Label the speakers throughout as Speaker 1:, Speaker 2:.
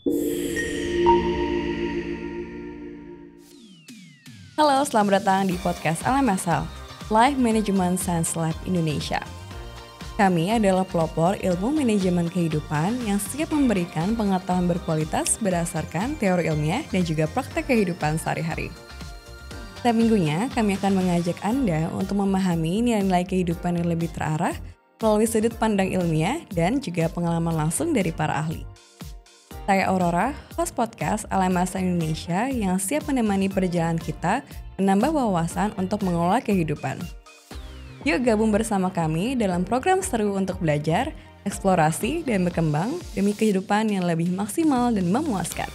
Speaker 1: Halo, selamat datang di podcast LMSL, Life Management Science Lab Indonesia. Kami adalah pelopor ilmu manajemen kehidupan yang siap memberikan pengetahuan berkualitas berdasarkan teori ilmiah dan juga praktek kehidupan sehari-hari. Setiap minggunya, kami akan mengajak Anda untuk memahami nilai-nilai kehidupan yang lebih terarah melalui sudut pandang ilmiah dan juga pengalaman langsung dari para ahli. Saya Aurora, host podcast LMS Indonesia yang siap menemani perjalanan kita menambah wawasan untuk mengelola kehidupan. Yuk gabung bersama kami dalam program seru untuk belajar, eksplorasi, dan berkembang demi kehidupan yang lebih maksimal dan memuaskan.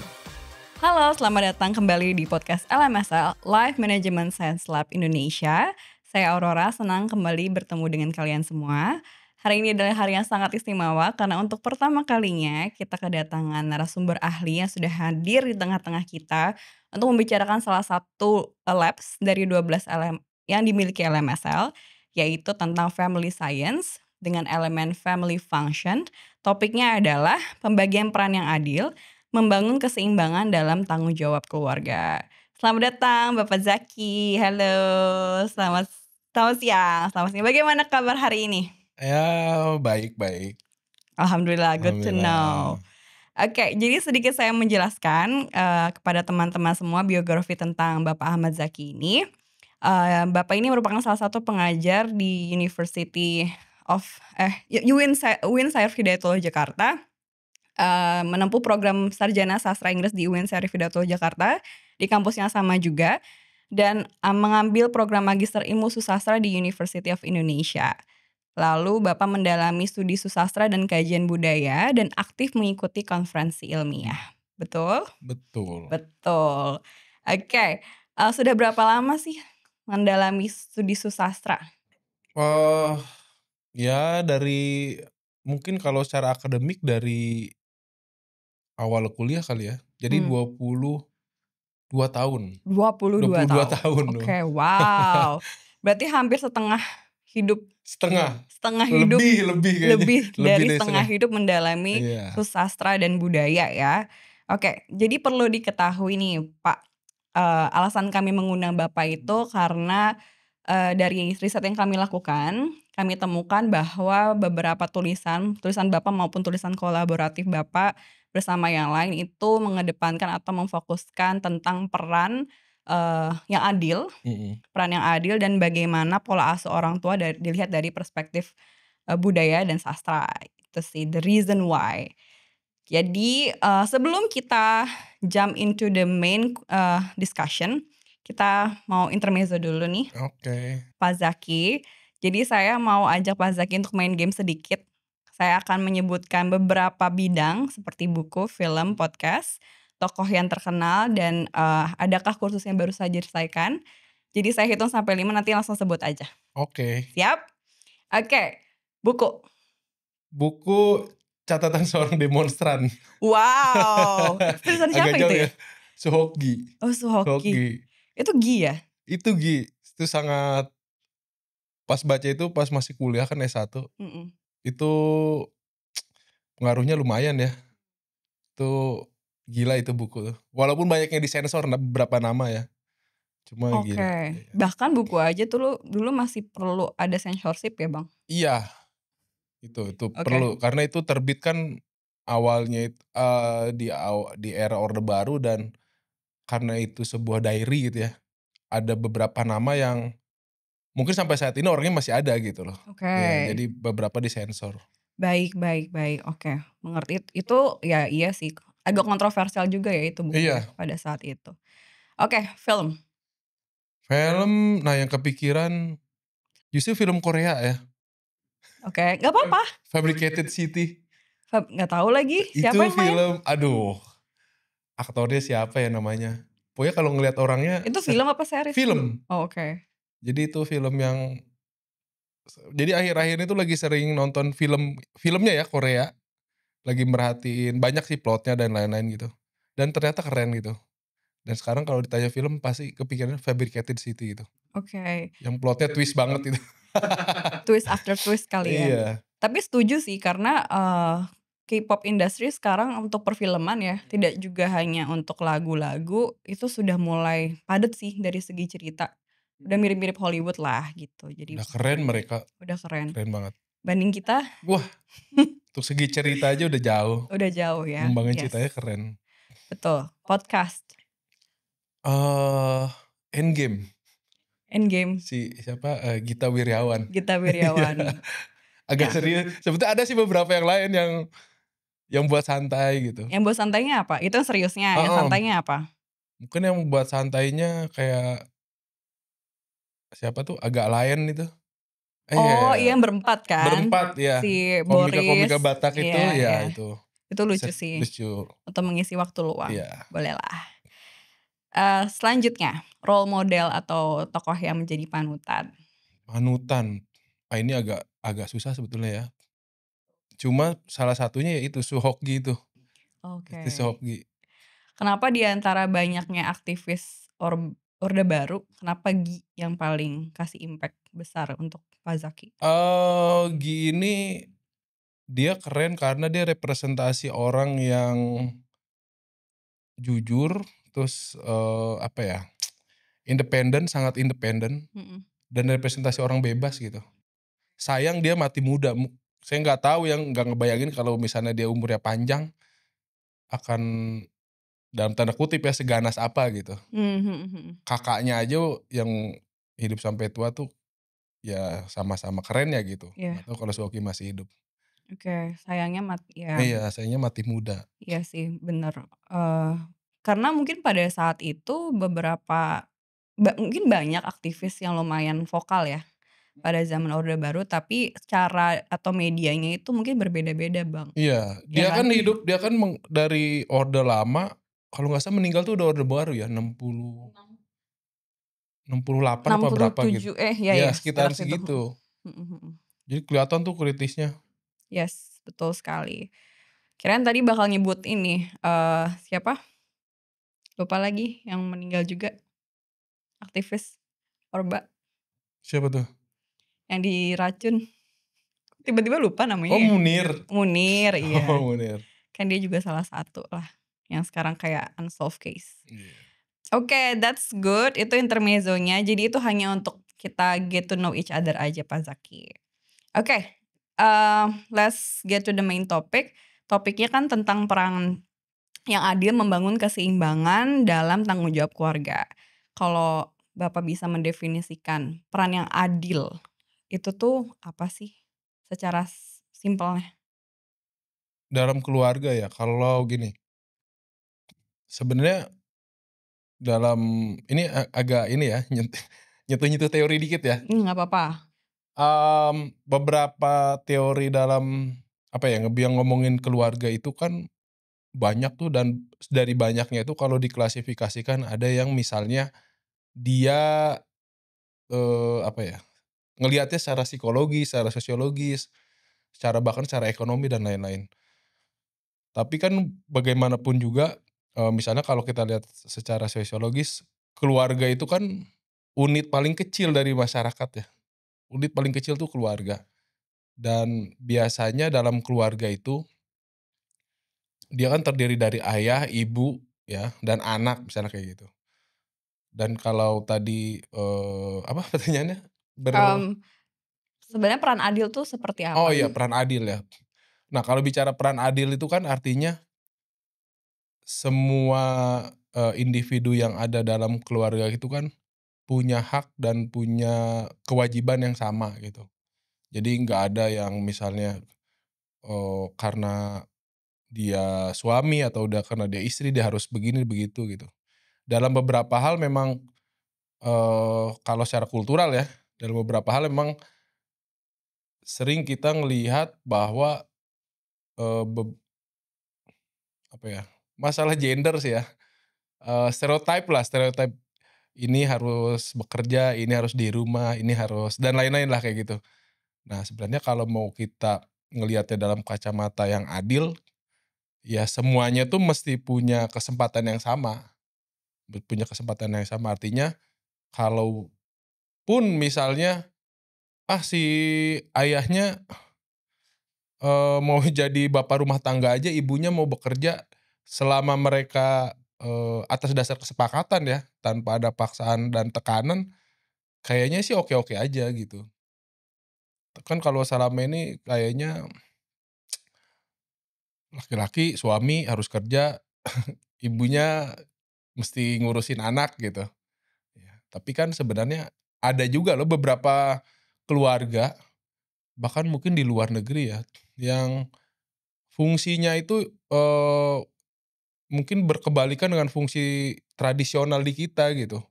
Speaker 1: Halo, selamat datang kembali di podcast LMSL, Life Management Science Lab Indonesia. Saya Aurora, senang kembali bertemu dengan kalian semua. Hari ini adalah hari yang sangat istimewa karena untuk pertama kalinya kita kedatangan narasumber ahli yang sudah hadir di tengah-tengah kita untuk membicarakan salah satu labs dari 12 LM yang dimiliki LMSL, yaitu tentang Family Science dengan elemen Family Function. Topiknya adalah pembagian peran yang adil, membangun keseimbangan dalam tanggung jawab keluarga. Selamat datang Bapak Zaki. Halo, selamat siang. Bagaimana kabar hari ini?
Speaker 2: Ya, baik-baik.
Speaker 1: Alhamdulillah, good to know.
Speaker 2: Alhamdulillah.
Speaker 1: Oke, jadi sedikit saya menjelaskan kepada teman-teman semua biografi tentang Bapak Ahmad Zaki ini. Bapak ini merupakan salah satu pengajar di University of UIN Syarif Hidayatullah Jakarta. Menempuh program sarjana sastra Inggris di UIN Syarif Hidayatullah Jakarta di kampus yang sama juga, dan mengambil program magister ilmu susastra di University of Indonesia. Lalu Bapak mendalami studi susastra dan kajian budaya dan aktif mengikuti konferensi ilmiah. Betul?
Speaker 2: Betul.
Speaker 1: Betul. Oke, sudah berapa lama sih mendalami studi susastra?
Speaker 2: Ya dari mungkin kalau secara akademik dari awal kuliah kali ya. Jadi 22 tahun.
Speaker 1: 22
Speaker 2: 22
Speaker 1: tahun.
Speaker 2: tahun loh.
Speaker 1: Oke, wow. Berarti hampir setengah hidup.
Speaker 2: Setengah
Speaker 1: hidup.
Speaker 2: lebih kayaknya.
Speaker 1: Lebih dari setengah
Speaker 2: setengah.
Speaker 1: hidup mendalami
Speaker 2: Iya.
Speaker 1: susastra dan budaya ya. Oke, jadi perlu diketahui nih Pak, alasan kami mengundang Bapak itu karena dari riset yang kami lakukan, kami temukan bahwa beberapa tulisan Bapak maupun tulisan kolaboratif Bapak bersama yang lain itu mengedepankan atau memfokuskan tentang peran yang adil, peran yang adil dan bagaimana pola asuh orang tua dilihat dari perspektif budaya dan sastra. Itu sih the reason why. Jadi sebelum kita jump into the main discussion, kita mau intermezzo dulu nih.
Speaker 2: Oke.
Speaker 1: Pak Zaki. Jadi saya mau ajak Pak Zaki untuk main game sedikit. Saya akan menyebutkan beberapa bidang seperti buku, film, podcast, tokoh yang terkenal, dan adakah kursus yang baru saja diselesaikan. Jadi saya hitung sampai 5, nanti langsung sebut aja.
Speaker 2: Oke.
Speaker 1: Siap? Oke. Buku.
Speaker 2: Buku catatan seorang demonstran.
Speaker 1: Wow. Tulisan siapa
Speaker 2: Agak
Speaker 1: itu
Speaker 2: jauh
Speaker 1: ya?
Speaker 2: Suhoki.
Speaker 1: Oh, Suhoki. Itu Gi ya?
Speaker 2: Itu Gi. Itu sangat pas baca itu pas masih kuliah kan S1. Itu pengaruhnya lumayan ya. Itu gila itu buku tuh. Walaupun banyaknya disensor beberapa nama ya. Cuma gila.
Speaker 1: Oke. Bahkan buku aja tuh dulu masih perlu ada censorship ya Bang?
Speaker 2: Iya. Itu
Speaker 1: Oke.
Speaker 2: perlu karena itu terbit kan awalnya di era Orde Baru, dan karena itu sebuah diary gitu ya. Ada beberapa nama yang mungkin sampai saat ini orangnya masih ada gitu loh.
Speaker 1: Oke.
Speaker 2: Iya, jadi beberapa disensor.
Speaker 1: Baik. Oke, mengerti. Itu ya iya sih, agak kontroversial juga ya itu bukunya
Speaker 2: Iya.
Speaker 1: pada saat itu. Oke, film.
Speaker 2: Film, nah yang kepikiran justru film Korea ya.
Speaker 1: Oke, nggak apa-apa.
Speaker 2: Fabricated City.
Speaker 1: Nggak tahu lagi siapa
Speaker 2: Itu
Speaker 1: yang main.
Speaker 2: film, aduh, aktornya siapa ya namanya. Pokoknya kalau ngelihat orangnya.
Speaker 1: Itu film apa series?
Speaker 2: Film.
Speaker 1: Oh, oke.
Speaker 2: Jadi itu film yang, jadi akhir-akhir itu lagi sering nonton filmnya ya Korea. Lagi merhatiin, banyak sih plotnya dan lain-lain gitu. Dan ternyata keren gitu. Dan sekarang kalau ditanya film pasti kepikirannya Fabricated City gitu.
Speaker 1: Oke.
Speaker 2: Yang plotnya twist banget gitu.
Speaker 1: Twist after twist kali ya.
Speaker 2: Iya.
Speaker 1: Tapi setuju sih karena K-pop industry sekarang untuk perfilman ya, tidak juga hanya untuk lagu-lagu, itu sudah mulai padat sih dari segi cerita. Udah mirip-mirip Hollywood lah gitu. Jadi
Speaker 2: Udah keren mereka.
Speaker 1: udah keren.
Speaker 2: Keren banget.
Speaker 1: Banding kita,
Speaker 2: Wah, untuk segi cerita aja udah jauh.
Speaker 1: udah jauh ya.
Speaker 2: Ngembangin
Speaker 1: Yes.
Speaker 2: ceritanya keren.
Speaker 1: Betul. Podcast.
Speaker 2: Endgame.
Speaker 1: Endgame.
Speaker 2: Si siapa? Gita Wirjawan.
Speaker 1: Gita Wirjawan.
Speaker 2: Agak serius. Sebetulnya ada sih beberapa yang lain yang buat santai gitu.
Speaker 1: Yang buat santainya apa? Itu seriusnya. Yang santainya apa?
Speaker 2: Mungkin yang buat santainya kayak siapa tuh? Agak lain itu.
Speaker 1: Iya yang berempat kan?
Speaker 2: Berempat ya.
Speaker 1: Si
Speaker 2: Komika-komika
Speaker 1: Boris.
Speaker 2: Batak itu ya itu.
Speaker 1: Itu lucu sih.
Speaker 2: Lucu.
Speaker 1: Untuk mengisi waktu luang.
Speaker 2: Iya.
Speaker 1: Boleh lah. Selanjutnya, role model atau tokoh yang menjadi panutan.
Speaker 2: Panutan. Ini agak susah sebetulnya ya. Cuma salah satunya yaitu Suhokgi itu.
Speaker 1: Oke.
Speaker 2: Suhokgi.
Speaker 1: Kenapa di antara banyaknya aktivis Orde Baru, kenapa Gi yang paling kasih impact besar untuk Pak Zaki?
Speaker 2: Gi ini dia keren karena dia representasi orang yang jujur, terus independen, sangat independen, dan representasi orang bebas gitu. Sayang dia mati muda. Saya nggak ngebayangin kalau misalnya dia umurnya panjang akan dalam tanda kutip ya seganas apa gitu. Kakaknya aja yang hidup sampai tua tuh ya sama-sama keren ya gitu. Nggak tahu kalau Suhoki masih hidup.
Speaker 1: Oke, sayangnya mati ya.
Speaker 2: Iya, sayangnya mati muda.
Speaker 1: Iya sih, bener. Karena mungkin pada saat itu mungkin banyak aktivis yang lumayan vokal ya pada zaman Orde Baru, tapi cara atau medianya itu mungkin berbeda-beda, Bang.
Speaker 2: Iya, dia kan hidup, dia kan dari Orde Lama, kalau nggak salah meninggal tuh udah Orde Baru ya, 68 apa berapa gitu.
Speaker 1: 67,
Speaker 2: Ya sekitar segitu. Jadi kelihatan tuh kritisnya.
Speaker 1: Yes, betul sekali. Kirain tadi bakal nyebut ini, siapa? Lupa lagi yang meninggal juga. Aktivis Orba.
Speaker 2: Siapa tuh?
Speaker 1: Yang diracun. Tiba-tiba lupa namanya.
Speaker 2: Oh, Munir.
Speaker 1: Munir, iya.
Speaker 2: Oh, Munir.
Speaker 1: Kan dia juga salah satu lah yang sekarang kayak unsolved case. Oke, that's good. Itu intermezzonya. Jadi itu hanya untuk kita get to know each other aja, Pak Zaki. Oke, let's get to the main topic. Topiknya kan tentang peran yang adil membangun keseimbangan dalam tanggung jawab keluarga. Kalau Bapak bisa mendefinisikan peran yang adil, itu tuh apa sih secara simpelnya?
Speaker 2: Dalam keluarga ya, kalau gini, sebenarnya dalam ini agak ini ya, nyentuh-nyentuh teori dikit ya.
Speaker 1: Nggak apa-apa.
Speaker 2: Beberapa teori dalam yang ngomongin keluarga itu kan banyak tuh, dan dari banyaknya itu kalau diklasifikasikan ada yang misalnya dia ngelihatnya secara psikologis, secara sosiologis, bahkan secara ekonomi dan lain-lain. Tapi kan bagaimanapun juga, misalnya kalau kita lihat secara sosiologis, keluarga itu kan unit paling kecil dari masyarakat ya. Unit paling kecil tuh keluarga. Dan biasanya dalam keluarga itu, dia kan terdiri dari ayah, ibu, ya, dan anak misalnya kayak gitu. Dan kalau tadi, apa pertanyaannya?
Speaker 1: Sebenarnya peran adil tuh seperti apa?
Speaker 2: Oh iya, peran adil ya. Nah, kalau bicara peran adil itu kan artinya semua, individu yang ada dalam keluarga itu kan punya hak dan punya kewajiban yang sama gitu. Jadi nggak ada yang misalnya, karena dia suami atau karena dia istri dia harus begini begitu gitu. Dalam beberapa hal memang, kalau secara kultural ya, dalam beberapa hal memang sering kita ngelihat bahwa, masalah gender sih ya, stereotype ini harus bekerja, ini harus di rumah, ini harus dan lain-lain lah kayak gitu. Nah, sebenarnya kalau mau kita ngelihatnya dalam kacamata yang adil, ya semuanya tuh mesti punya kesempatan yang sama. Punya kesempatan yang sama, artinya kalaupun misalnya, si ayahnya mau jadi bapak rumah tangga aja ibunya mau bekerja selama mereka, atas dasar kesepakatan ya, tanpa ada paksaan dan tekanan, kayaknya sih oke-oke aja gitu. Kan kalau selama ini kayaknya laki-laki suami harus kerja, ibunya mesti ngurusin anak gitu. Ya, tapi kan sebenarnya ada juga loh beberapa keluarga, bahkan mungkin di luar negeri ya, yang fungsinya itu, mungkin berkebalikan dengan fungsi tradisional di kita gitu.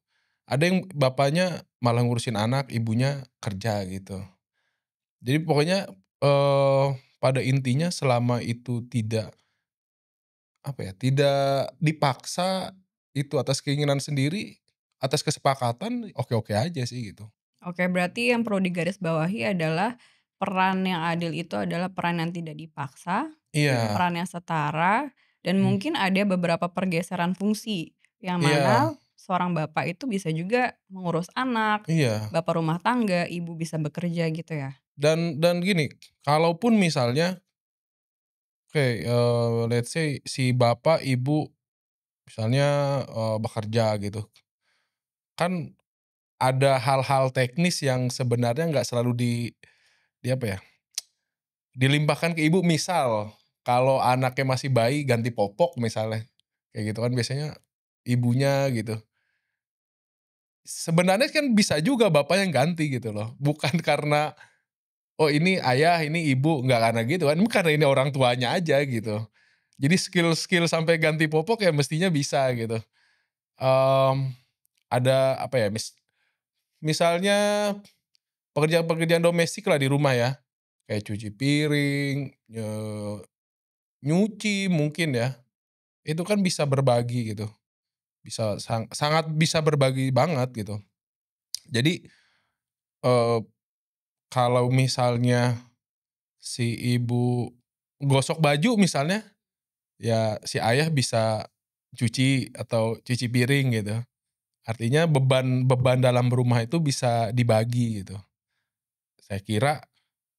Speaker 2: Ada yang bapaknya malah ngurusin anak, ibunya kerja gitu. Jadi pokoknya, pada intinya selama itu tidak, apa ya, tidak dipaksa, itu atas keinginan sendiri, atas kesepakatan, oke-oke aja sih gitu.
Speaker 1: Oke, berarti yang perlu digarisbawahi adalah peran yang adil itu adalah peran yang tidak dipaksa,
Speaker 2: Iya,
Speaker 1: peran yang setara, dan
Speaker 2: mmm,
Speaker 1: mungkin ada beberapa pergeseran fungsi, yang
Speaker 2: iya
Speaker 1: mana seorang bapak itu bisa juga mengurus anak,
Speaker 2: iya.
Speaker 1: bapak rumah tangga, ibu bisa bekerja gitu ya?
Speaker 2: Dan gini, kalaupun misalnya oke, let's say si bapak, ibu misalnya, bekerja gitu, kan ada hal-hal teknis yang sebenarnya nggak selalu di apa ya, dilimpahkan ke ibu. Misal, kalau anaknya masih bayi ganti popok misalnya, kayak gitu kan biasanya ibunya gitu. Sebenarnya kan bisa juga bapak yang ganti gitu loh, bukan karena, "Oh ini ayah, ini ibu," nggak karena gitu kan, ini karena ini orang tuanya aja gitu. Jadi skill-skill sampai ganti popok ya mestinya bisa gitu. Mmm, ada apa ya, misalnya pekerjaan-pekerjaan domestik lah di rumah ya, kayak cuci piring, nyuci mungkin ya, itu kan bisa berbagi gitu, bisa sangat bisa berbagi banget gitu. Jadi, eee, kalau misalnya si ibu gosok baju misalnya, ya si ayah bisa cuci atau cuci piring gitu. Artinya beban beban dalam rumah itu bisa dibagi gitu. Saya kira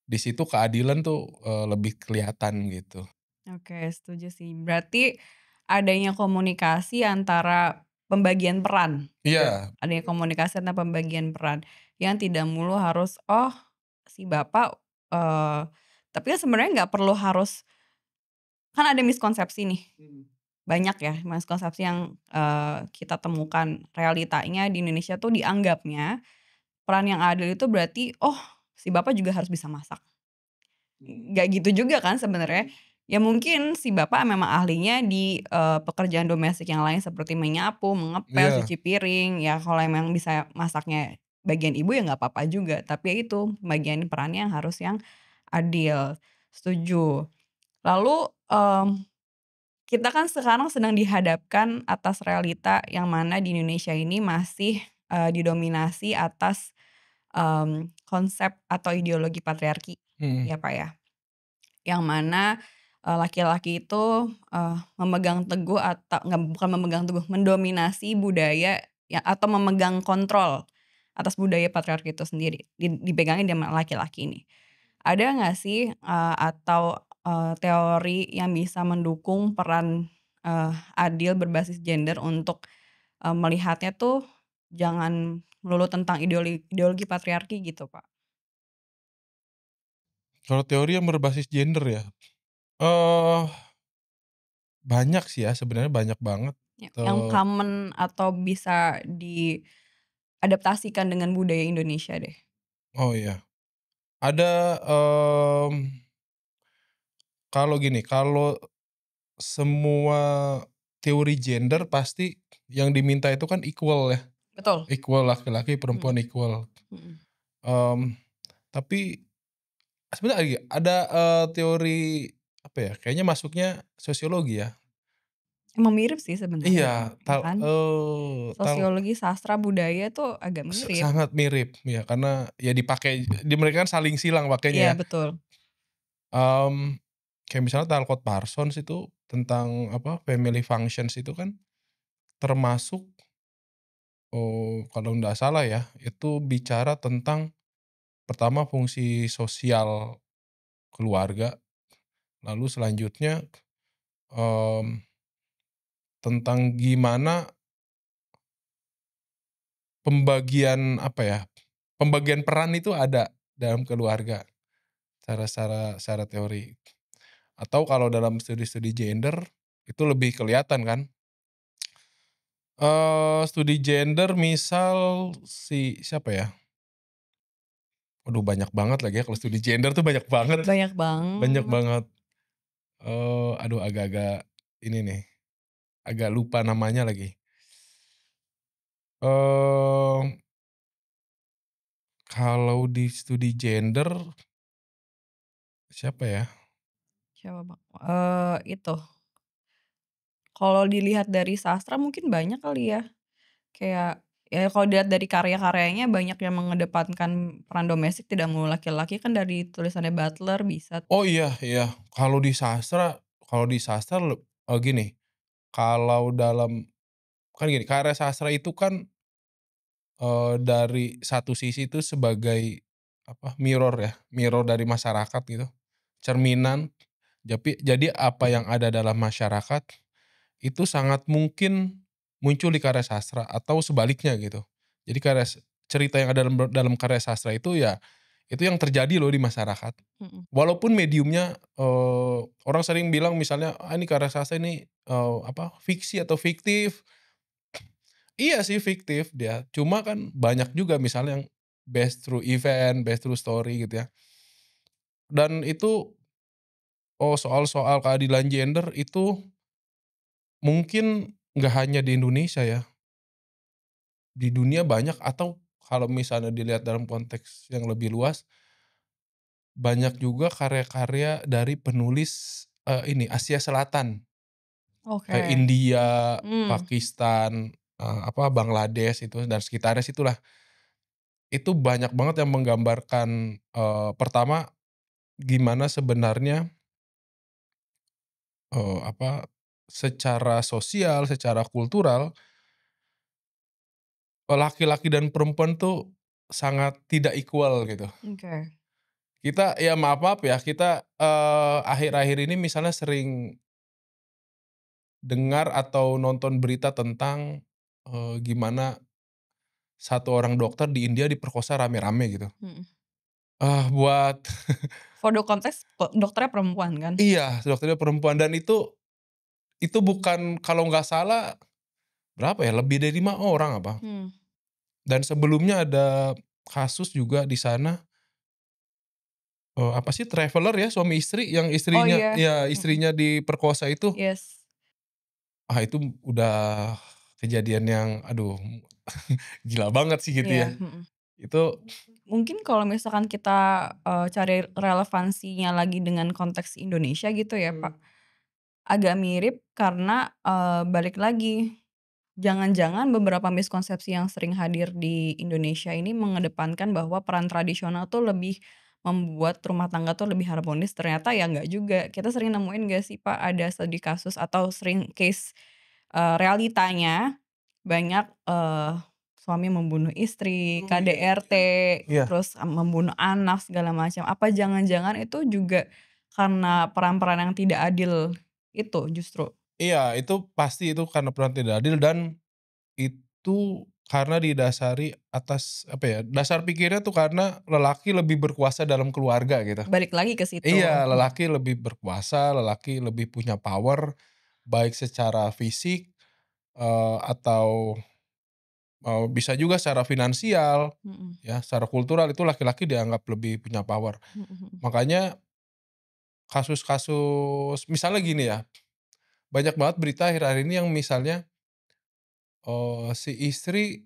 Speaker 2: di situ keadilan tuh, lebih kelihatan gitu.
Speaker 1: Oke, setuju sih. Berarti adanya komunikasi antara pembagian peran.
Speaker 2: Iya
Speaker 1: Adanya komunikasi antara pembagian peran yang tidak mulu harus, oh si bapak, eee, tapi kan sebenarnya nggak perlu harus, kan ada miskonsepsi nih, banyak ya miskonsepsi yang, kita temukan. Realitanya di Indonesia tuh dianggapnya peran yang adil itu berarti, oh si bapak juga harus bisa masak. Nggak gitu juga kan sebenarnya. Ya mungkin si bapak memang ahlinya di, pekerjaan domestik yang lain seperti menyapu, mengepel,
Speaker 2: iya.
Speaker 1: cuci piring, ya kalau emang bisa masaknya bagian ibu ya nggak apa-apa juga, tapi ya itu bagian perannya yang harus yang adil, setuju. Lalu, kita kan sekarang sedang dihadapkan atas realita yang mana di Indonesia ini masih, didominasi atas, konsep atau ideologi patriarki,
Speaker 2: Mhm.
Speaker 1: ya Pak ya. Yang mana, laki-laki itu, memegang teguh atau nggak, bukan memegang teguh, mendominasi budaya ya atau memegang kontrol atas budaya patriarki itu sendiri, dipegangin sama laki-laki ini. Ada nggak sih, atau, teori yang bisa mendukung peran, adil berbasis gender untuk, melihatnya tuh jangan melulu tentang ideologi patriarki gitu, Pak?
Speaker 2: Kalau teori yang berbasis gender ya, eee, banyak sih ya sebenarnya banyak banget,
Speaker 1: Yang
Speaker 2: eee
Speaker 1: common atau bisa diadaptasikan dengan budaya Indonesia deh.
Speaker 2: oh iya, ada, kalau gini, kalau semua teori gender pasti yang diminta itu kan equal ya,
Speaker 1: Betul.
Speaker 2: equal laki-laki
Speaker 1: Mhm
Speaker 2: perempuan equal,
Speaker 1: mhm.
Speaker 2: mmm, tapi sebenarnya ada, teori apa ya, kayaknya masuknya sosiologi ya.
Speaker 1: Emang mirip sih sebenarnya,
Speaker 2: Iya,
Speaker 1: Pak, ya kan?
Speaker 2: tal
Speaker 1: Sosiologi, sastra, budaya tuh agak mirip.
Speaker 2: sangat mirip ya karena ya dipakai di mereka kan saling silang pakainya
Speaker 1: Iya
Speaker 2: ya,
Speaker 1: betul.
Speaker 2: mmm, kayak misalnya Talcott Parsons itu tentang apa, family functions itu kan termasuk, kalau nggak salah ya, itu bicara tentang pertama fungsi sosial keluarga, Lalu selanjutnya, mmm, tentang gimana pembagian peran itu ada dalam keluarga secara teori. Atau kalau dalam studi-studi gender, itu lebih kelihatan kan. Studi gender misal siapa ya, waduh banyak banget lagi ya kalau studi gender tuh banyak banget,
Speaker 1: Banyak
Speaker 2: banyak
Speaker 1: banget.
Speaker 2: banget. Aduh agak-agak ini nih, agak lupa namanya lagi. Mmm, Kalau di studi gender, siapa ya?
Speaker 1: Siapa Bang? Itu, kalau dilihat dari sastra mungkin banyak kali ya, kayak ya kalau dilihat dari karya-karyanya banyak yang mengedepankan peran domestik tidak melulu laki-laki kan dari tulisannya Butler bisa.
Speaker 2: Oh iya iya, kalau di sastra gini, kalau dalam kan gini, karya sastra itu kan, dari satu sisi itu sebagai mirror ya, mirror dari masyarakat gitu, cerminan. Jadi apa yang ada dalam masyarakat, itu sangat mungkin muncul di karya sastra atau sebaliknya gitu. Jadi cerita yang ada dalam karya sastra itu ya, itu yang terjadi loh di masyarakat.
Speaker 1: Mhm.
Speaker 2: Walaupun mediumnya, orang sering bilang misalnya, "Ah, ini karya sastra ini, fiksi atau fiktif." Iya sih fiktif dia, cuma kan banyak juga misalnya yang based through event, based through story gitu ya. Dan itu, soal-soal keadilan gender itu mungkin nggak hanya di Indonesia ya, di dunia banyak atau kalau misalnya dilihat dalam konteks yang lebih luas, banyak juga karya-karya dari penulis, ini Asia Selatan, kayak
Speaker 1: Oke.
Speaker 2: India,
Speaker 1: Mmm,
Speaker 2: Pakistan, Bangladesh itu dan sekitarnya situlah. Itu banyak banget yang menggambarkan, pertama gimana sebenarnya, eee, apa, secara sosial, secara kultural, laki-laki dan perempuan tuh sangat tidak equal gitu.
Speaker 1: oke.
Speaker 2: Kita ya maaf-maaf ya, kita, akhir-akhir ini misalnya sering dengar atau nonton berita tentang, gimana satu orang dokter di India diperkosa rame-rame gitu.
Speaker 1: Mhm.
Speaker 2: Buat
Speaker 1: For the konteks dokternya perempuan kan?
Speaker 2: iya, dokternya perempuan dan itu bukan kalau nggak salah berapa ya, lebih dari 5 orang apa.
Speaker 1: Mmm.
Speaker 2: Dan sebelumnya ada kasus juga di sana, traveler ya, suami istri yang
Speaker 1: Oh
Speaker 2: istrinya
Speaker 1: iya,
Speaker 2: ya
Speaker 1: mhm,
Speaker 2: istrinya diperkosa itu.
Speaker 1: yes.
Speaker 2: Itu udah kejadian yang aduh gila banget sih gitu ya.
Speaker 1: Iya, mhm.
Speaker 2: Itu
Speaker 1: Mungkin kalau misalkan kita, cari relevansinya lagi dengan konteks Indonesia gitu ya, Pak, agak mirip karena, balik lagi, jangan-jangan beberapa miskonsepsi yang sering hadir di Indonesia ini mengedepankan bahwa peran tradisional tuh lebih membuat rumah tangga tuh lebih harmonis, ternyata ya nggak juga. Kita sering nemuin nggak sih, Pak, ada studi kasus atau sering case, realitanya banyak, suami membunuh istri,
Speaker 2: oh iya
Speaker 1: KDRT,
Speaker 2: iya
Speaker 1: terus, membunuh anak segala macam. Apa jangan-jangan itu juga karena peran-peran yang tidak adil itu justru?
Speaker 2: iya, itu pasti itu karena peran tidak adil dan itu karena didasari atas dasar pikirnya tuh karena lelaki lebih berkuasa dalam keluarga gitu.
Speaker 1: Balik lagi ke situ.
Speaker 2: Iya, lelaki lebih berkuasa, lelaki lebih punya power, baik secara fisik, atau, bisa juga secara finansial,
Speaker 1: Mhm,
Speaker 2: ya, secara kultural itu laki-laki dianggap lebih punya power.
Speaker 1: mhm mhm.
Speaker 2: Makanya kasus-kasus misalnya gini ya, banyak banget berita akhir-akhir ini yang misalnya, si istri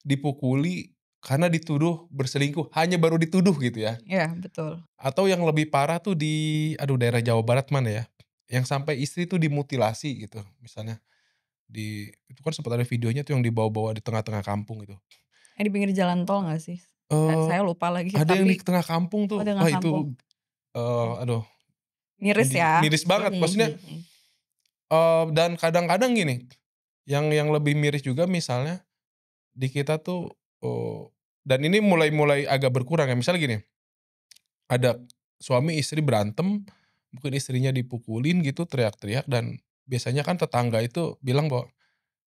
Speaker 2: dipukuli karena dituduh berselingkuh, hanya baru dituduh gitu ya.
Speaker 1: Iya betul.
Speaker 2: Atau yang lebih parah tuh daerah Jawa Barat mana ya, yang sampai istri tuh dimutilasi gitu misalnya, itu kan sempat ada videonya tuh yang dibawa-bawa di tengah-tengah kampung gitu.
Speaker 1: Di pinggir jalan tol nggak sih?
Speaker 2: Eee,
Speaker 1: Saya lupa lagi
Speaker 2: ada yang di
Speaker 1: tapi
Speaker 2: tengah kampung
Speaker 1: oh
Speaker 2: tuh,
Speaker 1: dengan
Speaker 2: wah
Speaker 1: kampung.
Speaker 2: itu,
Speaker 1: Mhm.
Speaker 2: aduh
Speaker 1: Miris ya.
Speaker 2: miris banget
Speaker 1: Mhm
Speaker 2: maksudnya,
Speaker 1: mhm mhm.
Speaker 2: dan kadang-kadang gini, yang lebih miris juga misalnya di kita tuh, dan ini mulai mulai agak berkurang ya, misalnya gini, ada suami istri berantem, mungkin istrinya dipukulin gitu, teriak-teriak, dan biasanya kan tetangga itu bilang bahwa,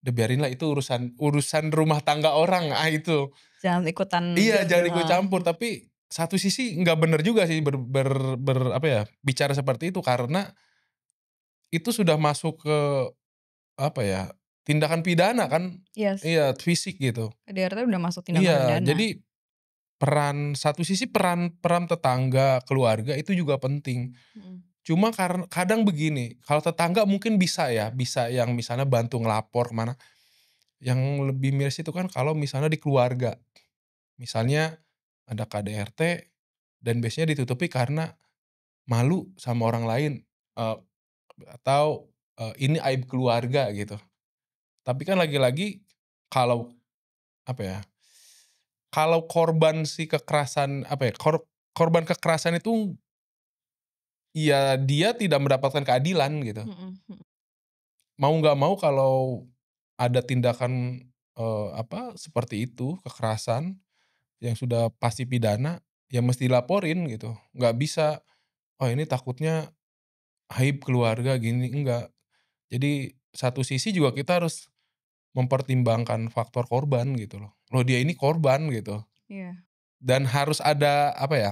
Speaker 2: "Udah biarinlah itu urusan urusan rumah tangga orang." Ah, itu.
Speaker 1: Jangan ikutan
Speaker 2: Iya,
Speaker 1: gitu,
Speaker 2: jangan ikut campur, tapi satu sisi nggak bener juga sih apa ya, bicara seperti itu, karena itu sudah masuk ke apa ya, tindakan pidana kan.
Speaker 1: Yes,
Speaker 2: Iya, fisik gitu.
Speaker 1: KDRT udah masuk tindakan
Speaker 2: Iya,
Speaker 1: pidana.
Speaker 2: jadi satu sisi peran peran tetangga, keluarga itu juga penting.
Speaker 1: Mhm.
Speaker 2: Cuma kadang begini, kalau tetangga mungkin bisa ya, bisa yang misalnya bantu ngelapor ke mana. Yang lebih miris itu kan kalau misalnya di keluarga. Misalnya ada KDRT dan biasanya ditutupi karena malu sama orang lain, eee, atau, ini aib keluarga gitu. Tapi kan lagi-lagi kalau apa ya, kalau korban si kekerasan apa ya, korban kekerasan itu, ya dia tidak mendapatkan keadilan gitu.
Speaker 1: Mhm, mhm.
Speaker 2: Mau nggak mau kalau ada tindakan, seperti itu, kekerasan yang sudah pasti pidana, ya mesti dilaporin gitu. Nggak bisa, "Oh ini takutnya aib keluarga gini," enggak. Jadi satu sisi juga kita harus mempertimbangkan faktor korban gitu loh. Loh dia ini korban gitu,
Speaker 1: Iya.
Speaker 2: dan harus ada apa ya,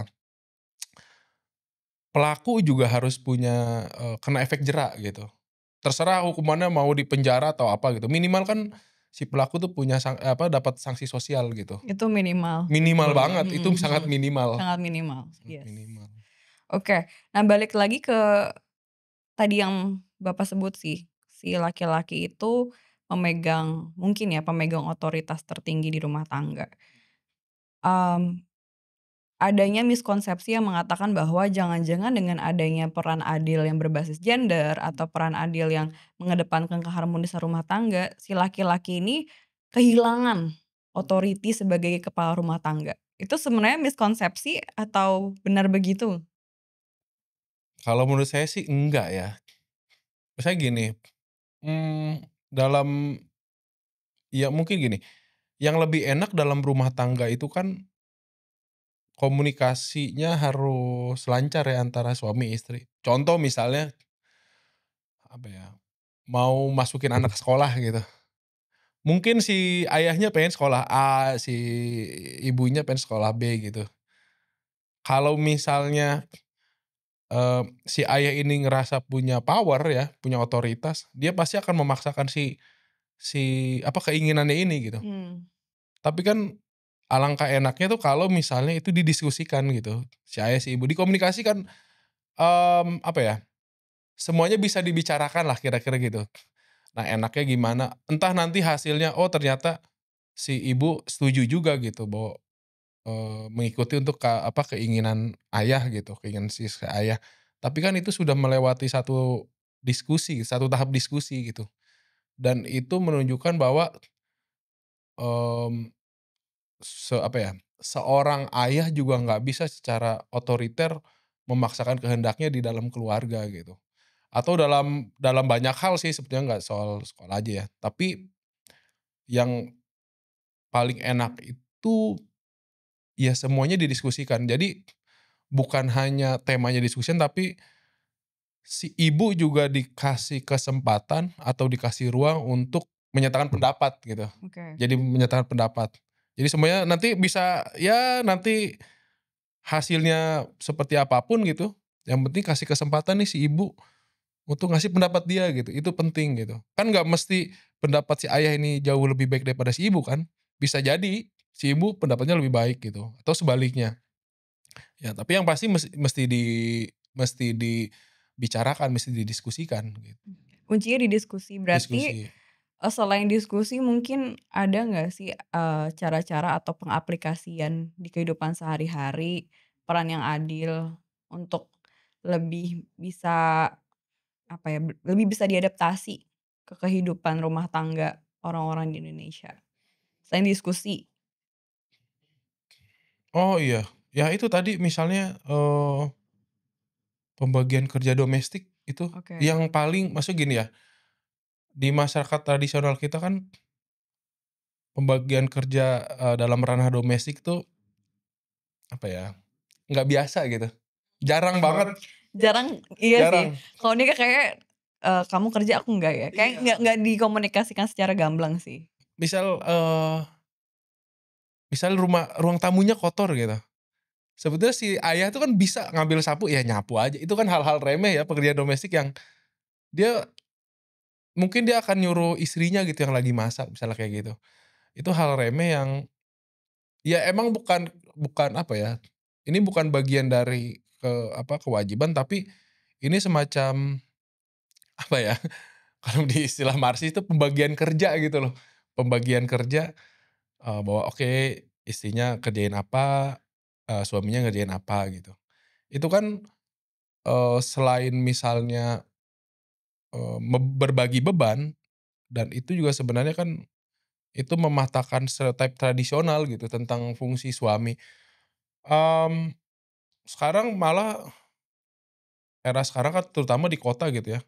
Speaker 2: pelaku juga harus punya, kena efek jerak gitu. Terserah hukumannya mau di penjara atau apa gitu, minimal kan si pelaku tuh punya dapat sanksi sosial gitu.
Speaker 1: Itu minimal.
Speaker 2: Minimal banget,
Speaker 1: Mhm,
Speaker 2: itu sangat
Speaker 1: mhm.
Speaker 2: minimal.
Speaker 1: Sangat minimal, yes.
Speaker 2: Minimal.
Speaker 1: Oke, nah balik lagi ke tadi yang Bapak sebut sih, si laki-laki itu pemegang mungkin ya, pemegang otoritas tertinggi di rumah tangga. Mmm, adanya miskonsepsi yang mengatakan bahwa jangan-jangan dengan adanya peran adil yang berbasis gender atau peran adil yang mengedepankan keharmonisan rumah tangga, si laki-laki ini kehilangan otoriti sebagai kepala rumah tangga. Itu sebenarnya miskonsepsi atau benar begitu?
Speaker 2: Kalau menurut saya sih enggak ya. Misalnya gini, dalam ya mungkin gini, yang lebih enak dalam rumah tangga itu kan komunikasinya harus lancar ya antara suami istri. Contoh misalnya, apa ya, mau masukin anak sekolah gitu. Mungkin si ayahnya pengen sekolah A, si ibunya pengen sekolah B gitu. Kalau misalnya, si ayah ini ngerasa punya power ya, punya otoritas, dia pasti akan memaksakan si si apa, keinginannya ini gitu.
Speaker 1: Mmm,
Speaker 2: Tapi kan alangkah enaknya tuh kalau misalnya itu didiskusikan gitu, si ayah, si ibu, dikomunikasikan, apa ya, semuanya bisa dibicarakan lah kira-kira gitu. Nah enaknya gimana, entah nanti hasilnya, oh ternyata si ibu setuju juga gitu bahwa, mengikuti untuk keinginan ayah gitu, keinginan si ayah. Tapi kan itu sudah melewati satu diskusi, satu tahap diskusi gitu. Dan itu menunjukkan bahwa, mmm, apa ya, seorang ayah juga nggak bisa secara otoriter memaksakan kehendaknya di dalam keluarga gitu. Atau dalam dalam banyak hal sih sebetulnya, nggak soal sekolah aja ya. Tapi yang paling enak itu ya semuanya didiskusikan. Jadi bukan hanya temanya diskusikan, tapi si ibu juga dikasih kesempatan atau dikasih ruang untuk menyatakan pendapat gitu.
Speaker 1: oke.
Speaker 2: Jadi menyatakan pendapat. Jadi semuanya nanti bisa ya nanti hasilnya seperti apapun gitu, yang penting kasih kesempatan nih si ibu untuk ngasih pendapat dia gitu, itu penting gitu. Kan nggak mesti pendapat si ayah ini jauh lebih baik daripada si ibu kan, bisa jadi si ibu pendapatnya lebih baik gitu, atau sebaliknya. Ya tapi yang pasti mesti dibicarakan, mesti didiskusikan gitu,
Speaker 1: Kuncinya di diskusi. Berarti,
Speaker 2: diskusi.
Speaker 1: selain diskusi mungkin ada nggak sih, cara-cara atau pengaplikasian di kehidupan sehari-hari, peran yang adil untuk lebih bisa, apa ya, lebih bisa diadaptasi ke kehidupan rumah tangga orang-orang di Indonesia, selain diskusi?
Speaker 2: Oh iya, ya itu tadi misalnya, pembagian kerja domestik itu
Speaker 1: Oke.
Speaker 2: yang paling maksudnya gini ya, di masyarakat tradisional kita kan pembagian kerja, dalam ranah domestik tuh, apa ya, nggak biasa gitu, jarang banget.
Speaker 1: Jarang, iya sih.
Speaker 2: Jarang.
Speaker 1: Kalau nikah kayak, kamu kerja aku enggak ya, kayak nggak dikomunikasikan secara gamblang sih.
Speaker 2: Misal, misal ruang tamunya kotor gitu, sebetulnya si ayah tuh kan bisa ngambil sapu, ya nyapu aja, itu kan hal-hal remeh ya, pekerjaan domestik yang dia mungkin dia akan nyuruh istrinya gitu yang lagi masak, misalnya kayak gitu. Itu hal remeh yang, ya emang bukan bukan apa ya, ini bukan bagian dari kewajiban, tapi ini semacam apa ya, kalau di istilah Marxis itu pembagian kerja gitu loh. Pembagian kerja, bahwa oke, istrinya kerjain apa, suaminya ngerjain apa gitu. Itu kan, selain misalnya, berbagi beban, dan itu juga sebenarnya kan itu mematahkan stereotip tradisional gitu tentang fungsi suami. Mmm, Sekarang malah era sekarang kan terutama di kota gitu ya,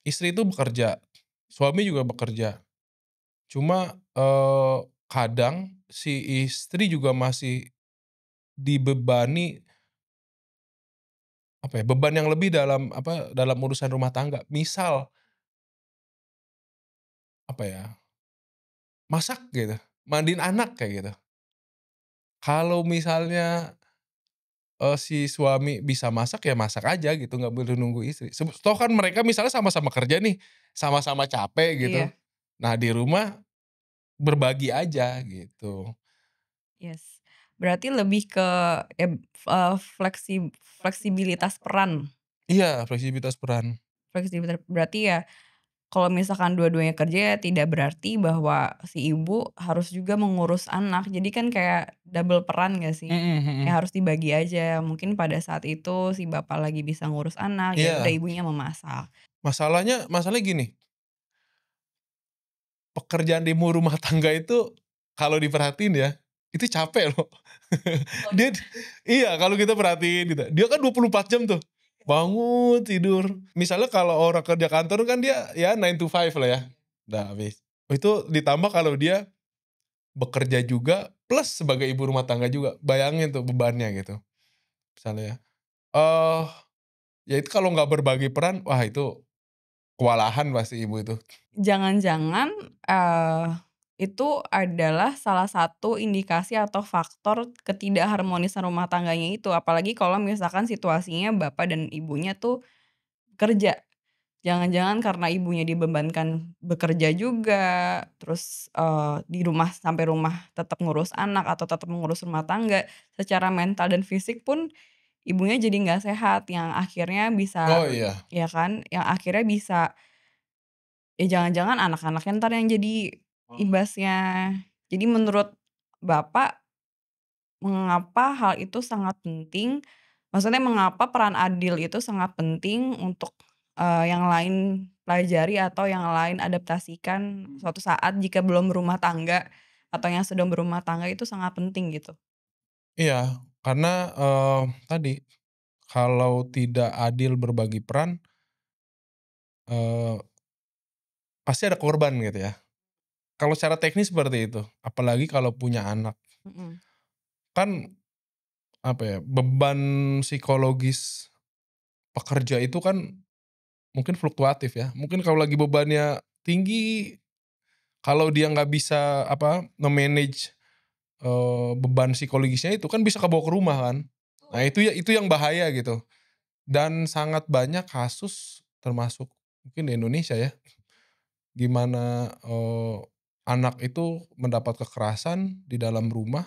Speaker 2: istri itu bekerja, suami juga bekerja. Cuma, kadang si istri juga masih dibebani, apa ya, beban yang lebih dalam urusan rumah tangga. Misal, apa ya, masak gitu, mandiin anak kayak gitu. Kalau misalnya, si suami bisa masak, ya masak aja gitu, nggak perlu nunggu istri. Toh kan mereka misalnya sama-sama kerja nih, sama-sama capek gitu.
Speaker 1: Iya,
Speaker 2: Nah di rumah berbagi aja gitu.
Speaker 1: yes. Berarti lebih ke, fleksibilitas peran.
Speaker 2: Iya, fleksibilitas peran.
Speaker 1: Berarti ya kalau misalkan dua-duanya kerja ya tidak berarti bahwa si ibu harus juga mengurus anak. Jadi kan kayak double peran nggak sih?
Speaker 2: Mhm
Speaker 1: Ya
Speaker 2: mhm.
Speaker 1: harus dibagi aja. Mungkin pada saat itu si bapak lagi bisa ngurus anak, ya udah
Speaker 2: Iya,
Speaker 1: ibunya memasak.
Speaker 2: masalahnya gini, pekerjaan di rumah tangga itu kalau diperhatiin ya, itu capek loh. Dia iya, kalau kita perhatiin gitu, dia kan 24 jam tuh, bangun, tidur. Misalnya kalau orang kerja kantor kan dia ya 9 to 5 lah ya, udah habis. Itu ditambah kalau dia bekerja juga plus sebagai ibu rumah tangga juga, bayangin tuh bebannya gitu, misalnya ya. Eee, Ya itu kalau nggak berbagi peran, wah itu kewalahan pasti ibu itu.
Speaker 1: Jangan-jangan, eee, itu adalah salah satu indikasi atau faktor ketidakharmonisan rumah tangganya itu. Apalagi kalau misalkan situasinya bapak dan ibunya tuh kerja. Jangan-jangan karena ibunya dibebankan bekerja juga, terus, di rumah sampai rumah tetap ngurus anak atau tetap mengurus rumah tangga, secara mental dan fisik pun ibunya jadi nggak sehat, yang akhirnya bisa
Speaker 2: Oh iya.
Speaker 1: ya kan, yang akhirnya bisa ya jangan-jangan anak-anaknya entar yang jadi imbasnya. Jadi menurut Bapak, mengapa hal itu sangat penting, maksudnya mengapa peran adil itu sangat penting untuk, yang lain pelajari atau yang lain adaptasikan suatu saat jika belum berumah tangga, atau yang sedang berumah tangga itu sangat penting gitu?
Speaker 2: Iya, karena, tadi, kalau tidak adil berbagi peran, eee, pasti ada korban gitu ya. Kalau secara teknis seperti itu, apalagi kalau punya anak.
Speaker 1: Mhm.
Speaker 2: Kan, apa ya, beban psikologis pekerja itu kan mungkin fluktuatif ya. Mungkin kalau lagi bebannya tinggi, kalau dia nggak bisa, nge-manage, beban psikologisnya itu kan bisa kebawa ke rumah kan. Nah itu yang bahaya gitu. Dan sangat banyak kasus termasuk mungkin di Indonesia ya, gimana, anak itu mendapat kekerasan di dalam rumah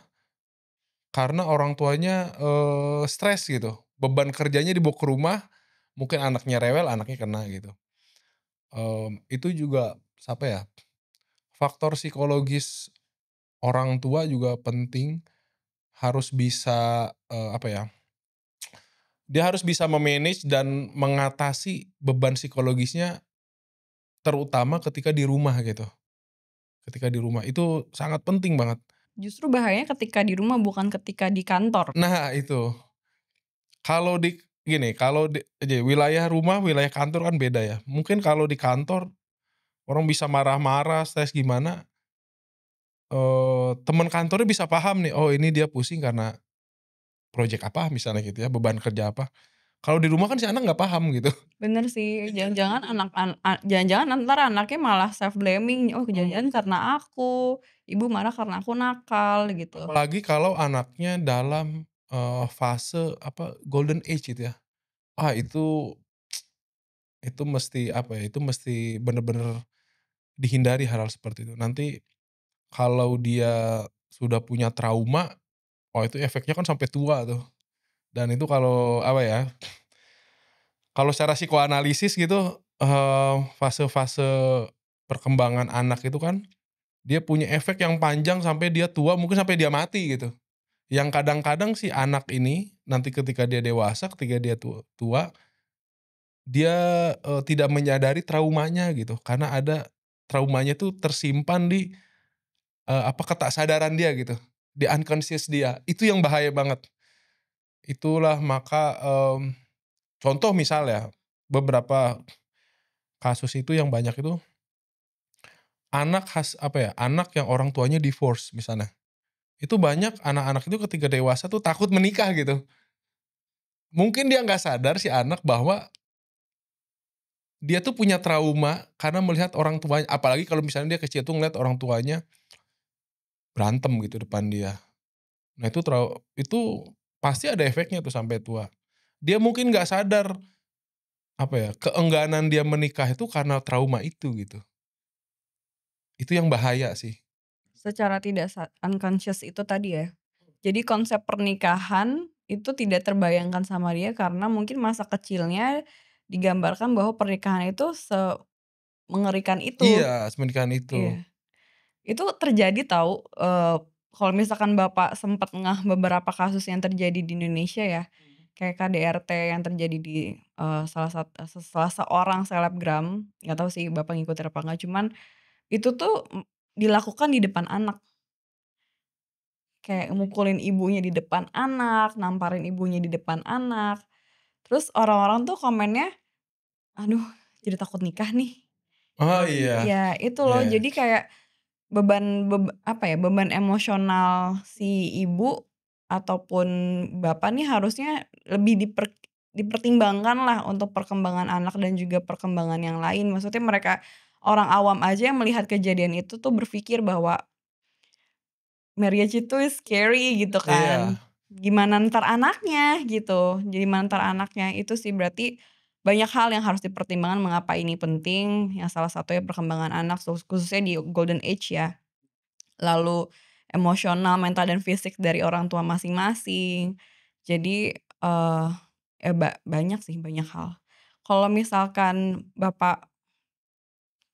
Speaker 2: karena orang tuanya, stres gitu, beban kerjanya dibawa ke rumah, mungkin anaknya rewel, anaknya kena gitu. Itu juga apa ya, faktor psikologis orang tua juga penting, harus bisa, apa ya, dia harus bisa me-manage dan mengatasi beban psikologisnya terutama ketika di rumah gitu. Ketika di rumah, itu sangat penting banget.
Speaker 1: Justru bahayanya ketika di rumah bukan ketika di kantor.
Speaker 2: Nah itu, kalau di gini, kalau wilayah rumah, wilayah kantor kan beda ya. Mungkin kalau di kantor, orang bisa marah-marah, stres gimana, temen kantornya bisa paham nih, oh ini dia pusing karena project apa misalnya gitu ya, beban kerja apa. Kalau di rumah kan si anak nggak paham gitu.
Speaker 1: Bener sih, jangan-jangan entar anaknya malah self blaming, "Oh jangan-jangan karena aku, ibu marah karena aku nakal," gitu.
Speaker 2: Apalagi kalau anaknya dalam, fase apa, golden age gitu ya. Ah itu mesti apa ya, itu mesti bener-bener dihindari hal-hal seperti itu. Nanti kalau dia sudah punya trauma, oh itu efeknya kan sampai tua tuh. Dan itu kalau apa ya, kalau secara psikoanalisis gitu, fase-fase perkembangan anak itu kan, dia punya efek yang panjang sampai dia tua, mungkin sampai dia mati gitu. Yang kadang-kadang si anak ini nanti ketika dia dewasa, ketika dia tua, dia, tidak menyadari traumanya gitu, karena ada traumanya tuh tersimpan di, apa, ketaksadaran dia gitu, di unconscious dia, itu yang bahaya banget. Itulah maka, contoh misal ya, beberapa kasus itu yang banyak itu, anak yang orang tuanya divorce misalnya. Itu banyak anak-anak itu ketika dewasa tuh takut menikah gitu. Mungkin dia nggak sadar si anak bahwa dia tuh punya trauma karena melihat orang tuanya, apalagi kalau misalnya dia kecil tuh ngeliat orang tuanya berantem gitu depan dia. Nah itu pasti ada efeknya tuh sampai tua. Dia mungkin nggak sadar, apa ya, keengganan dia menikah itu karena trauma itu gitu. Itu yang bahaya sih.
Speaker 1: Secara tidak unconscious itu tadi ya. Jadi konsep pernikahan itu tidak terbayangkan sama dia karena mungkin masa kecilnya digambarkan bahwa pernikahan itu mengerikan itu.
Speaker 2: Iya, semenikahan itu.
Speaker 1: Iya. Itu terjadi tahu, kalau misalkan Bapak sempat ngeh beberapa kasus yang terjadi di Indonesia ya, kayak KDRT yang terjadi di, salah seorang selebgram, nggak tahu sih Bapak ngikutin apa enggak, cuman itu tuh, dilakukan di depan anak. Kayak mukulin ibunya di depan anak, namparin ibunya di depan anak, terus orang-orang tuh komennya, "Aduh jadi takut nikah nih."
Speaker 2: Oh iya,
Speaker 1: Ya itu loh,
Speaker 2: iya.
Speaker 1: jadi kayak apa ya, beban emosional si ibu ataupun bapak nih harusnya lebih dipertimbangkan lah untuk perkembangan anak dan juga perkembangan yang lain. Maksudnya mereka orang awam aja yang melihat kejadian itu tuh berpikir bahwa marriage itu scary gitu
Speaker 2: Iya.
Speaker 1: kan. Gimana entar anaknya gitu, gimana entar anaknya, itu sih berarti banyak hal yang harus dipertimbangkan mengapa ini penting, yang salah satunya perkembangan anak khususnya di golden age ya. Lalu emosional, mental, dan fisik dari orang tua masing-masing. Jadi, ya banyak sih, banyak hal. Kalau misalkan Bapak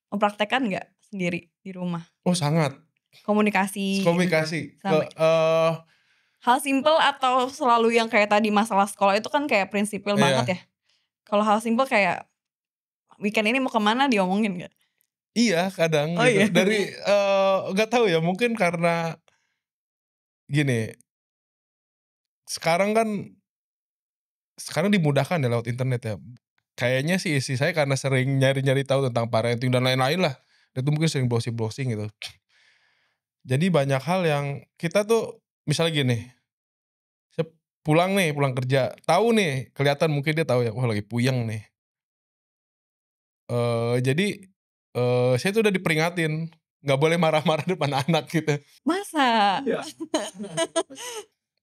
Speaker 1: mempraktekkan nggak sendiri di rumah?
Speaker 2: Oh sangat,
Speaker 1: Komunikasi gitu,
Speaker 2: komunikasi
Speaker 1: sama hal simpel atau selalu yang kayak tadi masalah sekolah itu kan kayak prinsipil banget
Speaker 2: iya.
Speaker 1: ya? Kalau hal simpel kayak, "Weekend ini mau kemana?" Diomongin nggak?
Speaker 2: Iya kadang
Speaker 1: Oh
Speaker 2: gitu
Speaker 1: iya?
Speaker 2: dari, nggak tahu ya mungkin karena gini, sekarang kan sekarang dimudahkan ya lewat internet ya. Kayaknya sih istri saya karena sering nyari-nyari tahu tentang parenting dan lain-lain lah, dan itu mungkin sering browsing-browsing gitu. Jadi banyak hal yang kita tuh misalnya gini, pulang kerja, tahu nih kelihatan mungkin dia tahu ya, wah lagi puyeng nih. Jadi, saya tuh udah diperingatin, nggak boleh marah-marah depan anak gitu.
Speaker 1: Masa?
Speaker 2: Iya.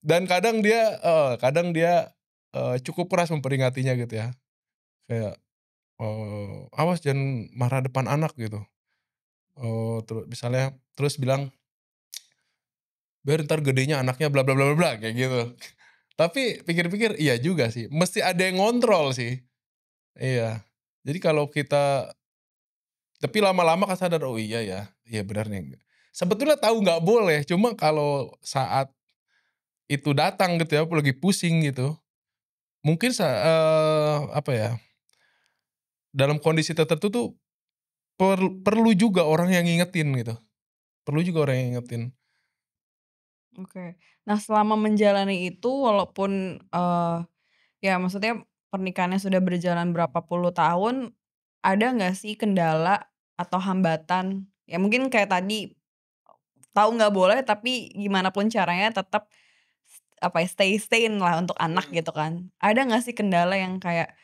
Speaker 2: Dan kadang dia, cukup keras memperingatinya gitu ya. Kayak, "Awas jangan marah depan anak," gitu. Misalnya terus bilang, "Biar entar gedenya anaknya bla bla bla bla bla," kayak gitu. Tapi pikir-pikir iya juga sih, mesti ada yang ngontrol sih. Iya. Jadi kalau kita tapi lama-lama kan sadar, "Oh iya ya, iya benar nih." Sebetulnya tahu nggak boleh, cuma kalau saat itu datang gitu ya, aku lagi pusing gitu, mungkin apa ya, dalam kondisi tertentu tuh perlu juga orang yang ngingetin gitu, perlu juga orang yang ngingetin.
Speaker 1: Oke. Nah, selama menjalani itu walaupun, ya maksudnya pernikahannya sudah berjalan berapa puluh tahun, ada nggak sih kendala atau hambatan? Ya mungkin kayak tadi, tahu nggak boleh tapi gimana pun caranya tetap stay sane lah untuk anak gitu kan. Ada nggak sih kendala yang kayak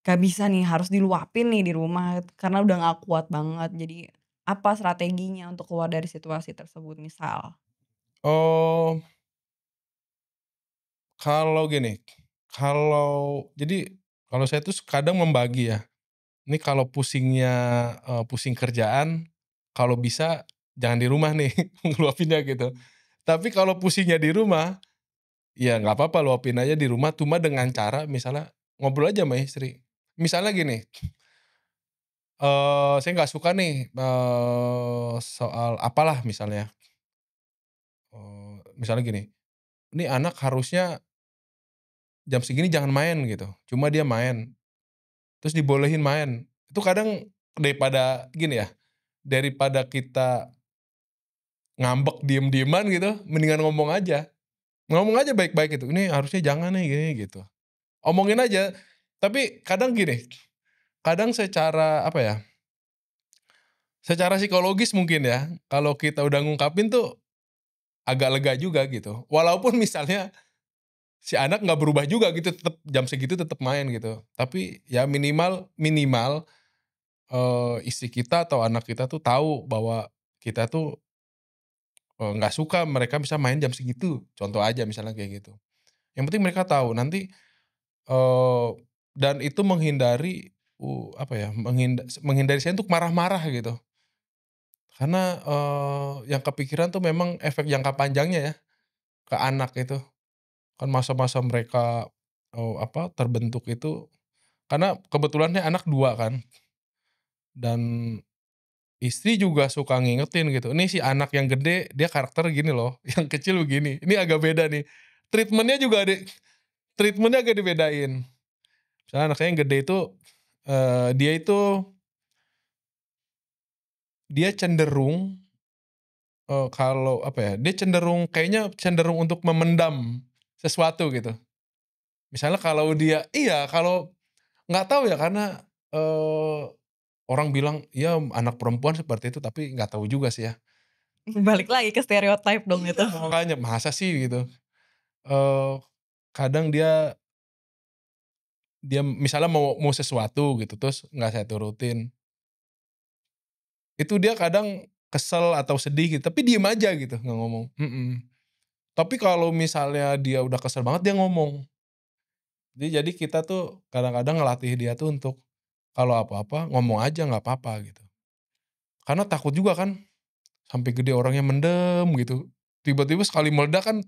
Speaker 1: gak bisa nih harus diluapin nih di rumah karena udah gak kuat banget. Jadi apa strateginya untuk keluar dari situasi tersebut misal?
Speaker 2: Oh, kalau gini, kalau saya tuh kadang membagi ya. Ini kalau pusingnya, pusing kerjaan, kalau bisa jangan di rumah nih ngeluapinnya gitu. Tapi kalau pusingnya di rumah, ya nggak apa-apa luapin aja di rumah, cuma dengan cara misalnya ngobrol aja sama istri. Misalnya gini, saya nggak suka nih, soal apalah misalnya, misalnya gini, "Ini anak harusnya jam segini jangan main," gitu, cuma dia main, terus dibolehin main. Itu kadang daripada gini ya, daripada kita ngambek diem-dieman gitu, mendingan ngomong aja. Ngomong aja baik-baik gitu, "Ini harusnya jangan nih, gini," gitu. Omongin aja, tapi kadang gini, kadang secara apa ya, secara psikologis mungkin ya, kalau kita udah ngungkapin tuh agak lega juga gitu. Walaupun misalnya si anak nggak berubah juga gitu, tetep jam segitu tetep main gitu. Tapi ya minimal minimal, istri kita atau anak kita tuh tahu bahwa kita tuh, nggak suka mereka bisa main jam segitu, contoh aja misalnya kayak gitu. Yang penting mereka tahu nanti, eee, dan itu menghindari, apa ya, menghindari saya untuk marah-marah gitu. Karena, yang kepikiran tuh memang efek jangka panjangnya ya, ke anak itu. Kan masa-masa mereka, terbentuk itu karena kebetulannya anak 2 kan, dan istri juga suka ngingetin gitu, "Ini si anak yang gede dia karakter gini loh, yang kecil begini." Ini agak beda nih. Treatment-nya agak dibedain. Misalnya anak saya yang gede itu, dia itu dia cenderung, kalau apa ya, dia kayaknya cenderung untuk memendam sesuatu gitu. Misalnya kalau dia iya, kalau nggak tahu ya karena, orang bilang, "Ya anak perempuan seperti itu," tapi nggak tahu juga sih ya.
Speaker 1: Balik lagi ke stereotype dong itu.
Speaker 2: Makanya masa sih gitu, eee, kadang dia dia misalnya mau mau sesuatu gitu terus nggak saya turutin, itu dia kadang kesel atau sedih gitu, tapi diem aja gitu nggak ngomong, Tapi kalau misalnya dia udah kesel banget dia ngomong. Jadi kita tuh kadang-kadang ngelatih dia tuh untuk kalau apa-apa ngomong aja nggak apa-apa gitu. Karena takut juga kan sampai gede orangnya mendem gitu, tiba-tiba sekali meledak kan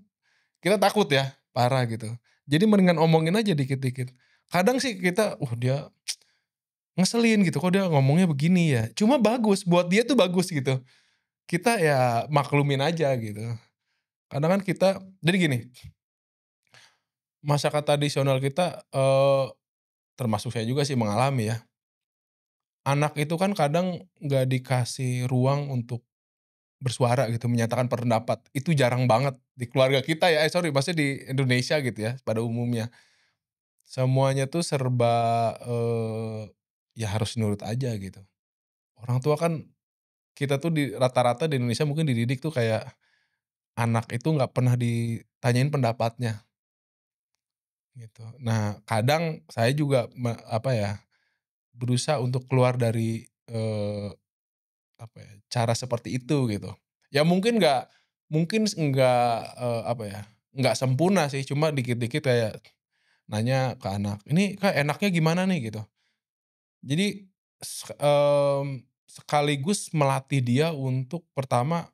Speaker 2: kita takut ya, parah gitu. Jadi mendingan omongin aja dikit-dikit. Kadang sih kita, dia ngeselin gitu, kok dia ngomongnya begini ya, cuma bagus, buat dia tuh bagus gitu. Kita ya maklumin aja gitu. Kadang kan kita jadi gini, masyarakat tradisional kita, termasuk saya juga sih mengalami ya, anak itu kan kadang nggak dikasih ruang untuk bersuara gitu, menyatakan pendapat. Itu jarang banget di keluarga kita ya, sorry maksudnya di Indonesia gitu ya pada umumnya. Semuanya tuh serba, ya harus nurut aja gitu. Orang tua kan kita tuh di rata-rata di Indonesia mungkin dididik tuh kayak anak itu nggak pernah ditanyain pendapatnya gitu. Nah kadang saya juga apa ya, berusaha untuk keluar dari, apa ya, cara seperti itu gitu. Ya mungkin nggak, apa ya, nggak sempurna sih, cuma dikit-dikit kayak nanya ke anak, "Ini Kak enaknya gimana nih?" Gitu. Jadi sekaligus melatih dia untuk pertama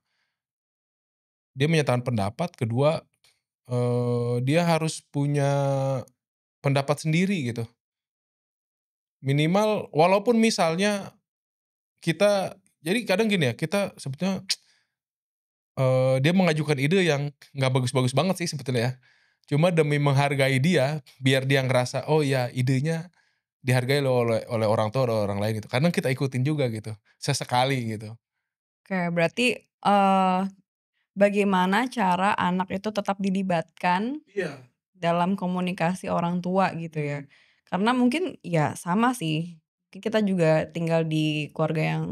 Speaker 2: dia menyatakan pendapat, kedua, dia harus punya pendapat sendiri gitu. Minimal walaupun misalnya kita jadi kadang gini ya, kita sebetulnya, dia mengajukan ide yang nggak bagus-bagus banget sih sebetulnya ya. Cuma demi menghargai dia, biar dia ngerasa, "Oh ya idenya dihargai loh oleh orang tua, oleh orang lain," gitu. Kadang kita ikutin juga gitu, sesekali gitu.
Speaker 1: Oke, berarti, eee, bagaimana cara anak itu tetap dilibatkan
Speaker 2: Iya.
Speaker 1: dalam komunikasi orang tua gitu ya.
Speaker 2: Mhm.
Speaker 1: Karena mungkin ya sama sih, kita juga tinggal di keluarga yang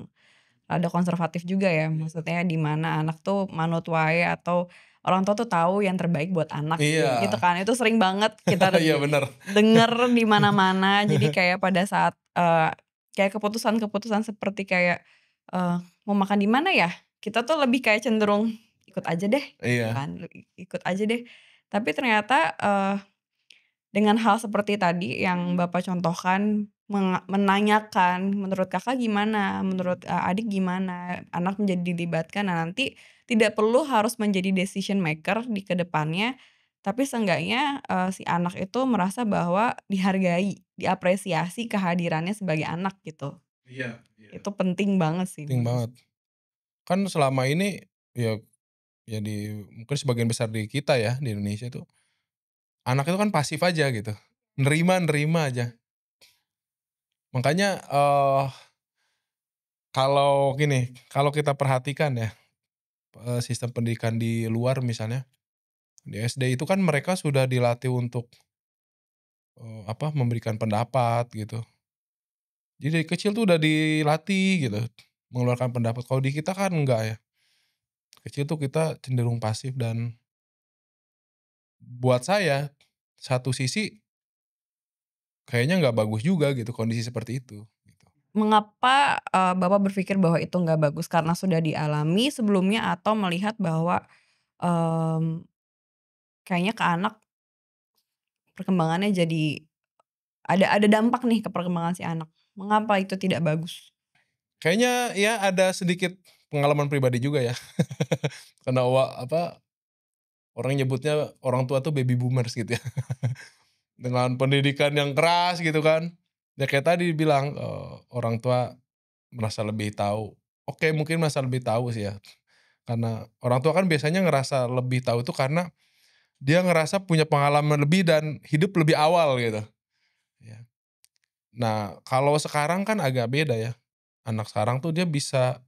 Speaker 1: rada konservatif juga ya, maksudnya di mana anak tuh manut wae atau orang tua tuh tahu yang terbaik buat anak gitu
Speaker 2: Iya.
Speaker 1: kan. Itu sering banget kita
Speaker 2: Iya bener.
Speaker 1: denger di mana-mana. Jadi kayak pada saat, kayak keputusan-keputusan seperti kayak, mau makan di mana ya? Kita tuh lebih kayak cenderung ikut aja deh gitu
Speaker 2: Iya.
Speaker 1: kan, ikut aja deh. Tapi ternyata, dengan hal seperti tadi yang Bapak contohkan, menanyakan, "Menurut Kakak gimana? Menurut, adik gimana?" Anak menjadi dilibatkan. Nah, nanti tidak perlu harus menjadi decision maker di kedepannya, tapi seenggaknya, si anak itu merasa bahwa dihargai, diapresiasi kehadirannya sebagai anak gitu.
Speaker 2: Iya iya.
Speaker 1: Itu penting banget sih
Speaker 2: Penting
Speaker 1: menurut
Speaker 2: banget. Kan selama ini ya ya mungkin sebagian besar di kita ya, di Indonesia tuh, anak itu kan pasif aja gitu, nerima aja. Makanya, kalau gini, kalau kita perhatikan ya, sistem pendidikan di luar misalnya, di SD itu kan mereka sudah dilatih untuk, memberikan pendapat gitu. Jadi dari kecil tuh udah dilatih gitu, mengeluarkan pendapat. Kalau di kita kan enggak ya, kecil tuh kita cenderung pasif dan buat saya, satu sisi kayaknya nggak bagus juga gitu kondisi seperti itu, gitu.
Speaker 1: Mengapa, Bapak berpikir bahwa itu nggak bagus? Karena sudah dialami sebelumnya atau melihat bahwa, mmm, kayaknya ke anak perkembangannya jadi ada dampak nih ke perkembangan si anak. Mengapa itu tidak bagus?
Speaker 2: Kayaknya ya ada sedikit pengalaman pribadi juga ya, karena orang nyebutnya orang tua tuh baby boomers gitu ya, dengan pendidikan yang keras gitu kan. Ya kayak tadi bilang, orang tua merasa lebih tahu. Oke mungkin merasa lebih tahu sih ya, karena orang tua kan biasanya ngerasa lebih tahu itu karena dia ngerasa punya pengalaman lebih dan hidup lebih awal gitu, ya. Nah kalau sekarang kan agak beda ya, anak sekarang tuh dia bisa,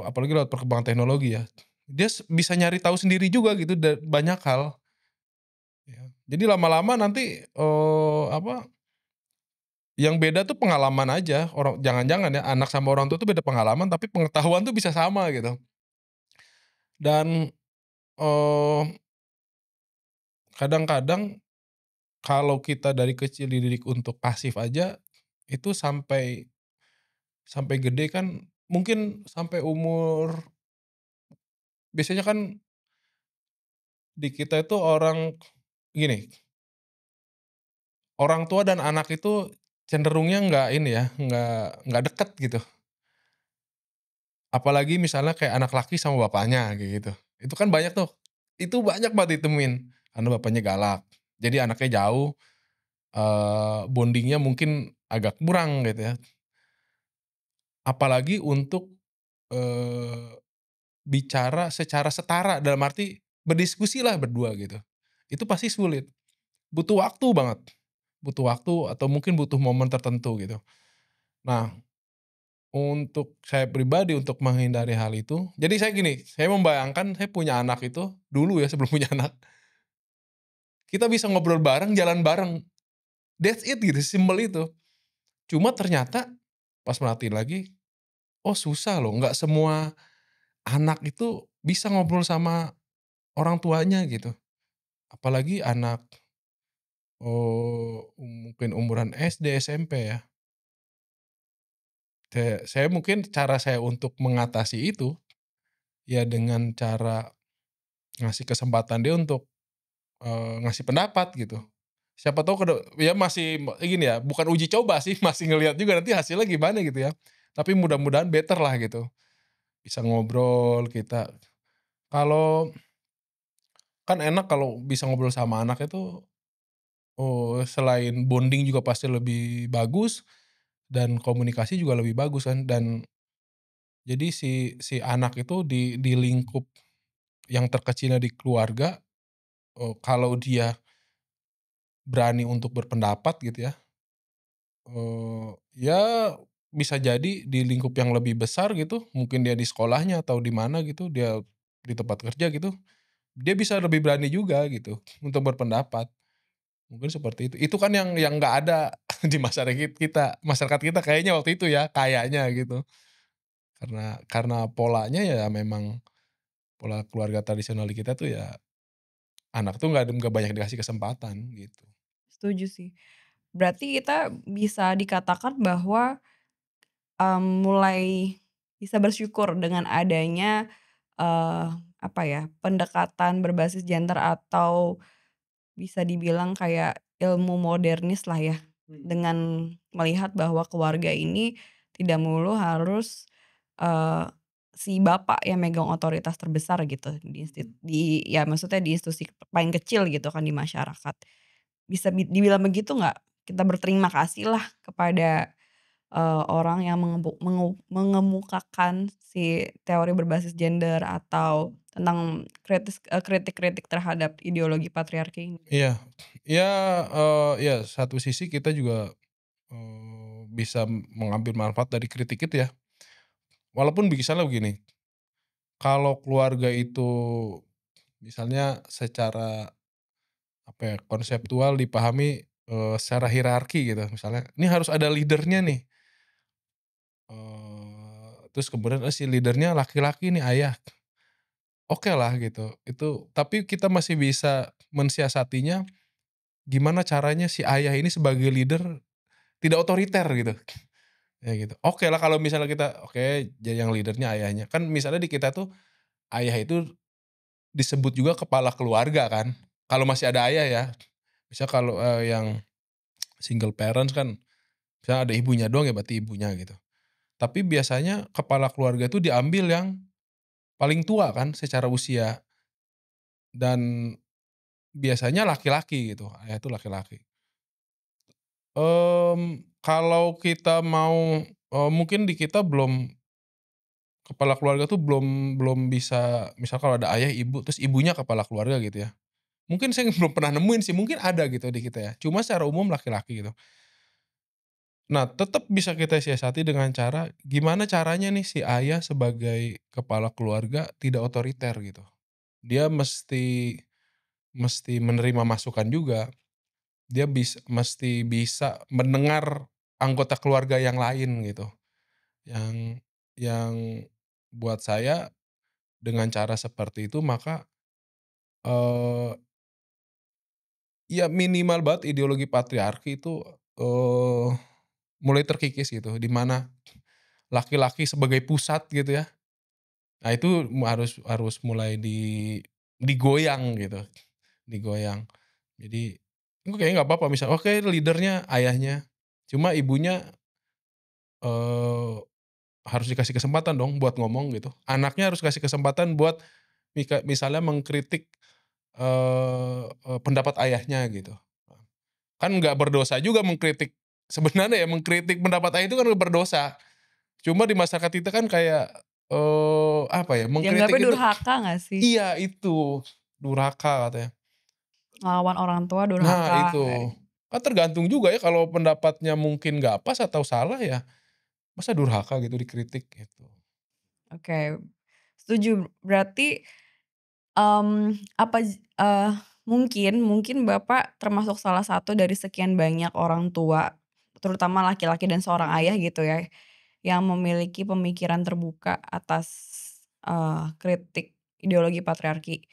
Speaker 2: apalagi lewat perkembangan teknologi ya, dia bisa nyari tahu sendiri juga gitu banyak hal, ya. Jadi lama-lama nanti, yang beda tuh pengalaman aja, jangan-jangan ya anak sama orang tua tuh beda pengalaman tapi pengetahuan tuh bisa sama gitu. Dan, eee, kadang-kadang kalau kita dari kecil dididik untuk pasif aja, itu sampai sampai gede kan mungkin sampai umur biasanya kan di kita itu gini, orang tua dan anak itu cenderungnya nggak ini ya, nggak deket gitu. Apalagi misalnya kayak anak laki sama bapaknya kayak gitu. Itu kan banyak tuh, itu banyak banget ditemuin, karena bapaknya galak. Jadi anaknya jauh, bonding-nya mungkin agak kurang gitu ya. Apalagi untuk, eee, bicara secara setara, dalam arti berdiskusilah berdua gitu. Itu pasti sulit, butuh waktu banget, butuh waktu atau mungkin butuh momen tertentu gitu. Nah, untuk saya pribadi untuk menghindari hal itu, jadi saya gini, saya membayangkan saya punya anak itu, dulu ya sebelum punya anak, kita bisa ngobrol bareng, jalan bareng, that's it gitu, sesimpel itu. Cuma ternyata pas merhatiin lagi, oh susah loh, nggak semua anak itu bisa ngobrol sama orang tuanya gitu. Apalagi anak, mungkin umuran SD, SMP ya. Saya mungkin cara saya untuk mengatasi itu, ya dengan cara ngasih kesempatan dia untuk, ngasih pendapat gitu. Siapa tahu ya masih gini ya, bukan uji coba sih, masih ngelihat juga nanti hasilnya gimana gitu ya. Tapi mudah-mudahan better lah gitu, bisa ngobrol kita. Kalau kan enak kalau bisa ngobrol sama anak itu, selain bonding juga pasti lebih bagus, dan komunikasi juga lebih bagus kan, dan jadi si si anak itu di lingkup yang terkecilnya di keluarga, kalau dia berani untuk berpendapat gitu ya, ya bisa jadi di lingkup yang lebih besar gitu, mungkin dia di sekolahnya atau di mana gitu, dia di tempat kerja gitu, dia bisa lebih berani juga gitu untuk berpendapat, mungkin seperti itu. Itu kan yang nggak ada di masyarakat kita kayaknya waktu itu ya, kayaknya gitu. Karena polanya ya memang pola keluarga tradisional di kita tuh ya anak tuh nggak banyak dikasih kesempatan gitu.
Speaker 1: Setuju sih. Berarti kita bisa dikatakan bahwa, mulai bisa bersyukur dengan adanya, eee, apa ya, pendekatan berbasis gender atau bisa dibilang kayak ilmu modernis lah ya, dengan melihat bahwa keluarga ini tidak melulu harus, eee, si bapak yang megang otoritas terbesar gitu di ya maksudnya di institusi paling kecil gitu kan di masyarakat. Bisa dibilang begitu nggak? Kita berterima kasihlah kepada, orang yang mengemukakan si teori berbasis gender atau tentang kritik-kritik terhadap ideologi patriarki ini.
Speaker 2: Iya, ya, ya satu sisi kita juga, bisa mengambil manfaat dari kritik itu ya. Walaupun misalnya begini, kalau keluarga itu misalnya secara apa ya, konseptual dipahami, secara hierarki gitu misalnya, ini harus ada leader-nya nih, terus kemudian, si leader-nya laki-laki nih ayah, okelah gitu, itu tapi kita masih bisa mensiasatinya gimana caranya si ayah ini sebagai leader tidak otoriter gitu, ya gitu. Okelah kalau misalnya kita oke jadi yang leader-nya ayahnya, kan misalnya di kita tuh ayah itu disebut juga kepala keluarga kan, kalau masih ada ayah ya. Misal kalau, yang single parents kan misalnya ada ibunya doang ya berarti ibunya gitu. Tapi biasanya kepala keluarga itu diambil yang paling tua kan secara usia dan biasanya laki-laki gitu, ayah itu laki-laki. Kalau kita mau, mungkin di kita belum kepala keluarga tuh belum bisa misal kalau ada ayah, ibu, terus ibunya kepala keluarga gitu ya. Mungkin saya belum pernah nemuin sih, mungkin ada gitu di kita ya, cuma secara umum laki-laki gitu. Nah, tetap bisa kita siasati dengan cara, gimana caranya nih si ayah sebagai kepala keluarga tidak otoriter gitu. Dia mesti mesti menerima masukan juga, dia mesti bisa mendengar anggota keluarga yang lain gitu. Yang yang buat saya dengan cara seperti itu maka, eee, ya minimal banget ideologi patriarki itu, eee, mulai terkikis gitu, di mana laki-laki sebagai pusat gitu ya. Nah itu harus mulai digoyang gitu, digoyang. Jadi, oke nggak apa-apa misal, oke leader-nya ayahnya, cuma ibunya, eee, harus dikasih kesempatan dong buat ngomong gitu. Anaknya harus kasih kesempatan buat misalnya mengkritik, pendapat ayahnya gitu. Kan nggak berdosa juga mengkritik, sebenarnya ya mengkritik pendapat ayah itu kan nggak berdosa. Cuma di masyarakat kita kan kayak, apa ya, mengkritik
Speaker 1: Dianggapnya
Speaker 2: itu
Speaker 1: durhaka nggak sih?
Speaker 2: iya itu, durhaka katanya.
Speaker 1: Lawan orang tua
Speaker 2: Nah
Speaker 1: durhaka, kayak
Speaker 2: itu, kan tergantung juga ya kalau pendapatnya mungkin nggak pas atau salah ya, masa durhaka gitu dikritik gitu.
Speaker 1: oke, setuju. Berarti, mungkin mungkin Bapak termasuk salah satu dari sekian banyak orang tua, terutama laki-laki dan seorang ayah gitu ya, yang memiliki pemikiran terbuka atas, kritik ideologi patriarki.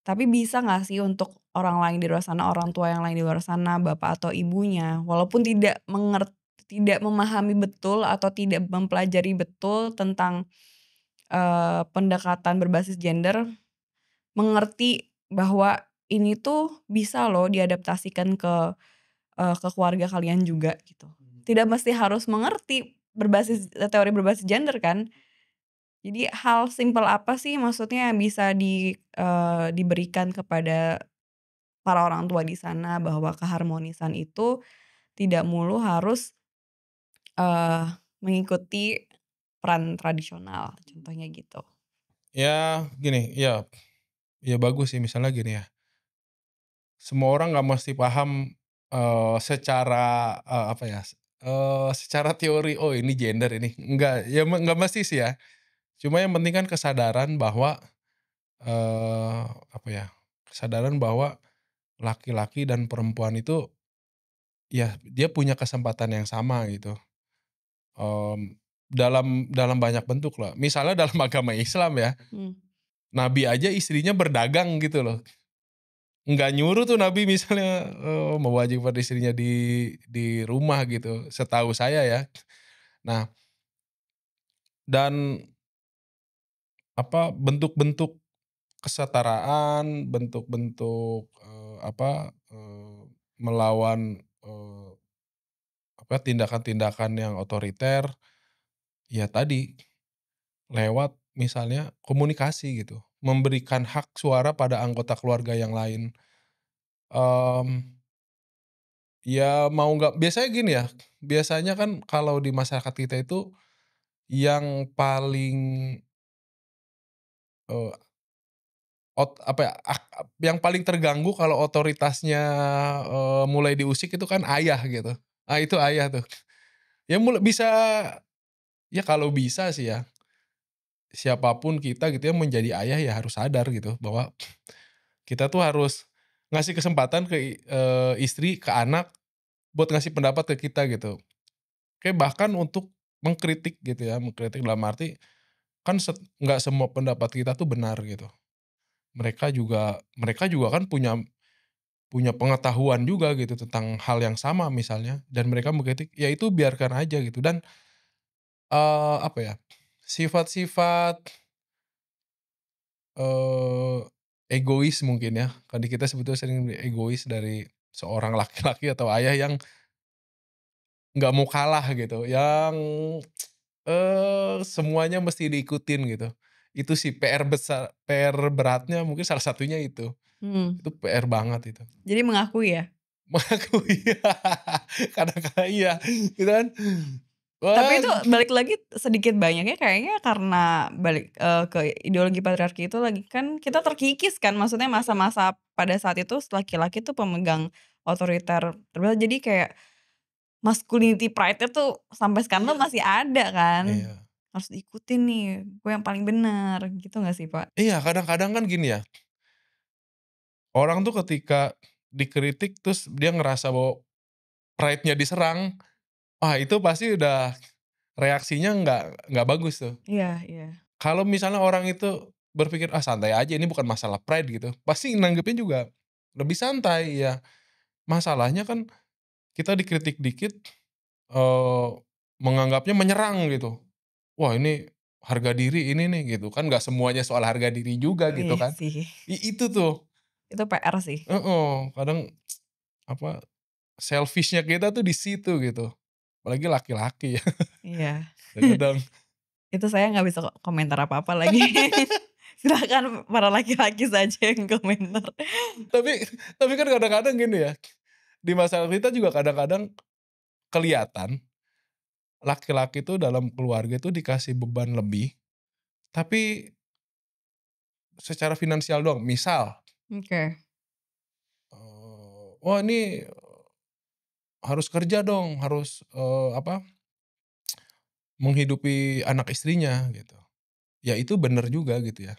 Speaker 1: Tapi bisa nggak sih untuk orang lain di luar sana, orang tua yang lain di luar sana, bapak atau ibunya, walaupun tidak memahami betul atau tidak mempelajari betul tentang, pendekatan berbasis gender, mengerti bahwa ini tuh bisa loh diadaptasikan ke keluarga kalian juga gitu. Tidak mesti harus mengerti teori berbasis gender kan. Jadi hal simpel apa sih maksudnya yang bisa diberikan kepada para orang tua di sana bahwa keharmonisan itu tidak mulu harus, eee, mengikuti peran tradisional, contohnya gitu.
Speaker 2: Ya gini, ya bagus sih misalnya gini ya, semua orang nggak mesti paham, secara, apa ya, secara teori, "Oh ini gender ini," enggak, ya nggak mesti sih ya. Cuma yang penting kan kesadaran bahwa, apa ya, kesadaran bahwa laki-laki dan perempuan itu, ya dia punya kesempatan yang sama gitu, dalam banyak bentuk lah. Misalnya dalam agama Islam ya, Nabi aja istrinya berdagang gitu loh. Nggak nyuruh tuh Nabi misalnya mewajibkan istrinya di rumah gitu, setahu saya ya. Nah, dan bentuk-bentuk kesetaraan, bentuk-bentuk melawan tindakan-tindakan yang otoriter, ya tadi lewat misalnya komunikasi gitu, memberikan hak suara pada anggota keluarga yang lain. Ya mau nggak biasanya gini ya, biasanya kan kalau di masyarakat kita itu yang paling, eee, yang paling terganggu kalau otoritasnya, mulai diusik itu kan ayah gitu. Ah, itu ayah tuh. Ya bisa ya kalau bisa sih ya, siapapun kita gitu ya menjadi ayah ya harus sadar gitu bahwa kita tuh harus ngasih kesempatan ke istri, ke anak buat ngasih pendapat ke kita gitu. Kayak bahkan untuk mengkritik gitu ya, mengkritik dalam arti kan nggak semua pendapat kita tuh benar gitu. Mereka juga kan punya punya pengetahuan juga gitu tentang hal yang sama misalnya dan mereka mengkritik, ya itu biarkan aja gitu dan, apa ya, sifat-sifat, eee, egois mungkin ya, kan di kita sebetulnya sering egois dari seorang laki-laki atau ayah yang nggak mau kalah gitu, yang, semuanya mesti diikutin gitu. Itu sih PR beratnya mungkin salah satunya itu. Itu PR banget itu.
Speaker 1: Jadi mengakui ya?
Speaker 2: Mengakui kadang-kadang iya, gitu kan.
Speaker 1: Tapi
Speaker 2: Wah,
Speaker 1: itu balik lagi sedikit banyaknya kayaknya karena balik, ke ideologi patriarki itu lagi kan kita terkikis kan, maksudnya masa-masa pada saat itu laki-laki tuh pemegang otoriter terbesar, jadi kayak masculinity pride-nya tuh sampai sekarang tuh masih ada kan.
Speaker 2: iya.
Speaker 1: Harus diikutin nih, gue yang paling benar, gitu nggak sih, Pak?
Speaker 2: Iya, kadang-kadang kan gini ya, orang tuh ketika dikritik terus dia ngerasa bahwa pride-nya diserang, itu pasti udah reaksinya nggak bagus tuh.
Speaker 1: Iya iya.
Speaker 2: Kalau misalnya orang itu berpikir, "Ah, santai aja ini bukan masalah pride," gitu, pasti nanggepnya juga lebih santai, ya. Masalahnya kan kita dikritik dikit, eee, menganggapnya menyerang gitu. Wah, ini harga diri ini nih gitu kan, nggak semuanya soal harga diri juga gitu
Speaker 1: Iya
Speaker 2: kan.
Speaker 1: sih,
Speaker 2: Itu tuh,
Speaker 1: itu PR sih.
Speaker 2: heeh, kadang apa, selfish-nya kita tuh di situ gitu, apalagi laki-laki ya
Speaker 1: Iya.
Speaker 2: kadang-kadang.
Speaker 1: Itu saya nggak bisa komentar apa-apa lagi. Silakan para laki-laki saja yang komentar.
Speaker 2: Tapi tapi kan kadang-kadang gini ya, di masyarakat kita juga kadang-kadang kelihatan laki-laki tuh dalam keluarga itu dikasih beban lebih, tapi secara finansial doang. Misal,
Speaker 1: Oke.
Speaker 2: "Wah, ini harus kerja dong, harus, menghidupi anak istrinya," gitu. Ya itu bener juga gitu ya.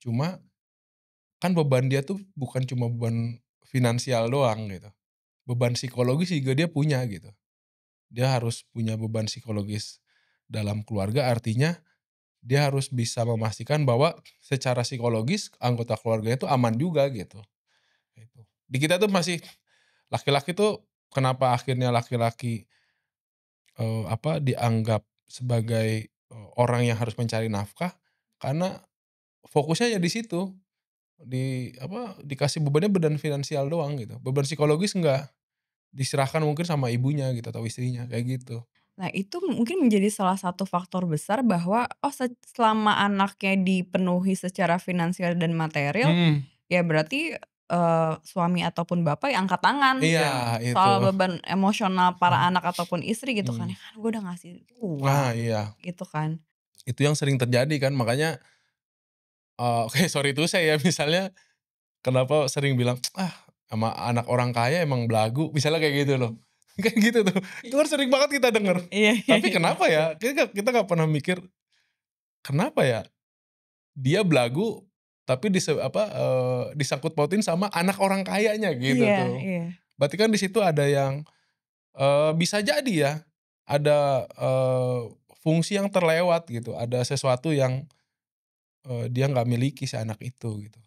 Speaker 2: Cuma kan beban dia tuh bukan cuma beban finansial doang gitu, beban psikologis juga dia punya gitu. Dia harus punya beban psikologis dalam keluarga, artinya dia harus bisa memastikan bahwa secara psikologis anggota keluarganya itu aman juga gitu, gitu. Di kita tuh masih laki-laki tuh kenapa akhirnya laki-laki, dianggap sebagai, orang yang harus mencari nafkah, karena fokusnya ya di situ, dikasih bebannya beban finansial doang gitu, beban psikologis enggak, diserahkan mungkin sama ibunya gitu atau istrinya, kayak gitu.
Speaker 1: Nah, itu mungkin menjadi salah satu faktor besar bahwa, oh selama anaknya dipenuhi secara finansial dan material,
Speaker 2: Mhm,
Speaker 1: ya berarti, suami ataupun bapak ya angkat tangan
Speaker 2: iya
Speaker 1: gitu.
Speaker 2: itu,
Speaker 1: Soal beban emosional para
Speaker 2: mhm,
Speaker 1: anak ataupun istri gitu kan,
Speaker 2: mhm.
Speaker 1: ya kan gue udah ngasih
Speaker 2: Nah
Speaker 1: uang,
Speaker 2: iya,
Speaker 1: gitu kan.
Speaker 2: itu yang sering terjadi kan makanya, oke sorry to say ya misalnya kenapa sering bilang, "Ah, sama anak orang kaya emang belagu," misalnya kayak gitu loh. Kayak gitu tuh, itu kan sering banget kita denger.
Speaker 1: Iya iya
Speaker 2: Tapi
Speaker 1: iya.
Speaker 2: kenapa ya, kita nggak pernah mikir, kenapa ya dia belagu tapi disangkut pautin sama anak orang kayanya gitu
Speaker 1: Iya
Speaker 2: tuh.
Speaker 1: iya.
Speaker 2: Berarti kan di situ ada yang, bisa jadi ya, ada, fungsi yang terlewat gitu, ada sesuatu yang, dia nggak miliki si anak itu gitu.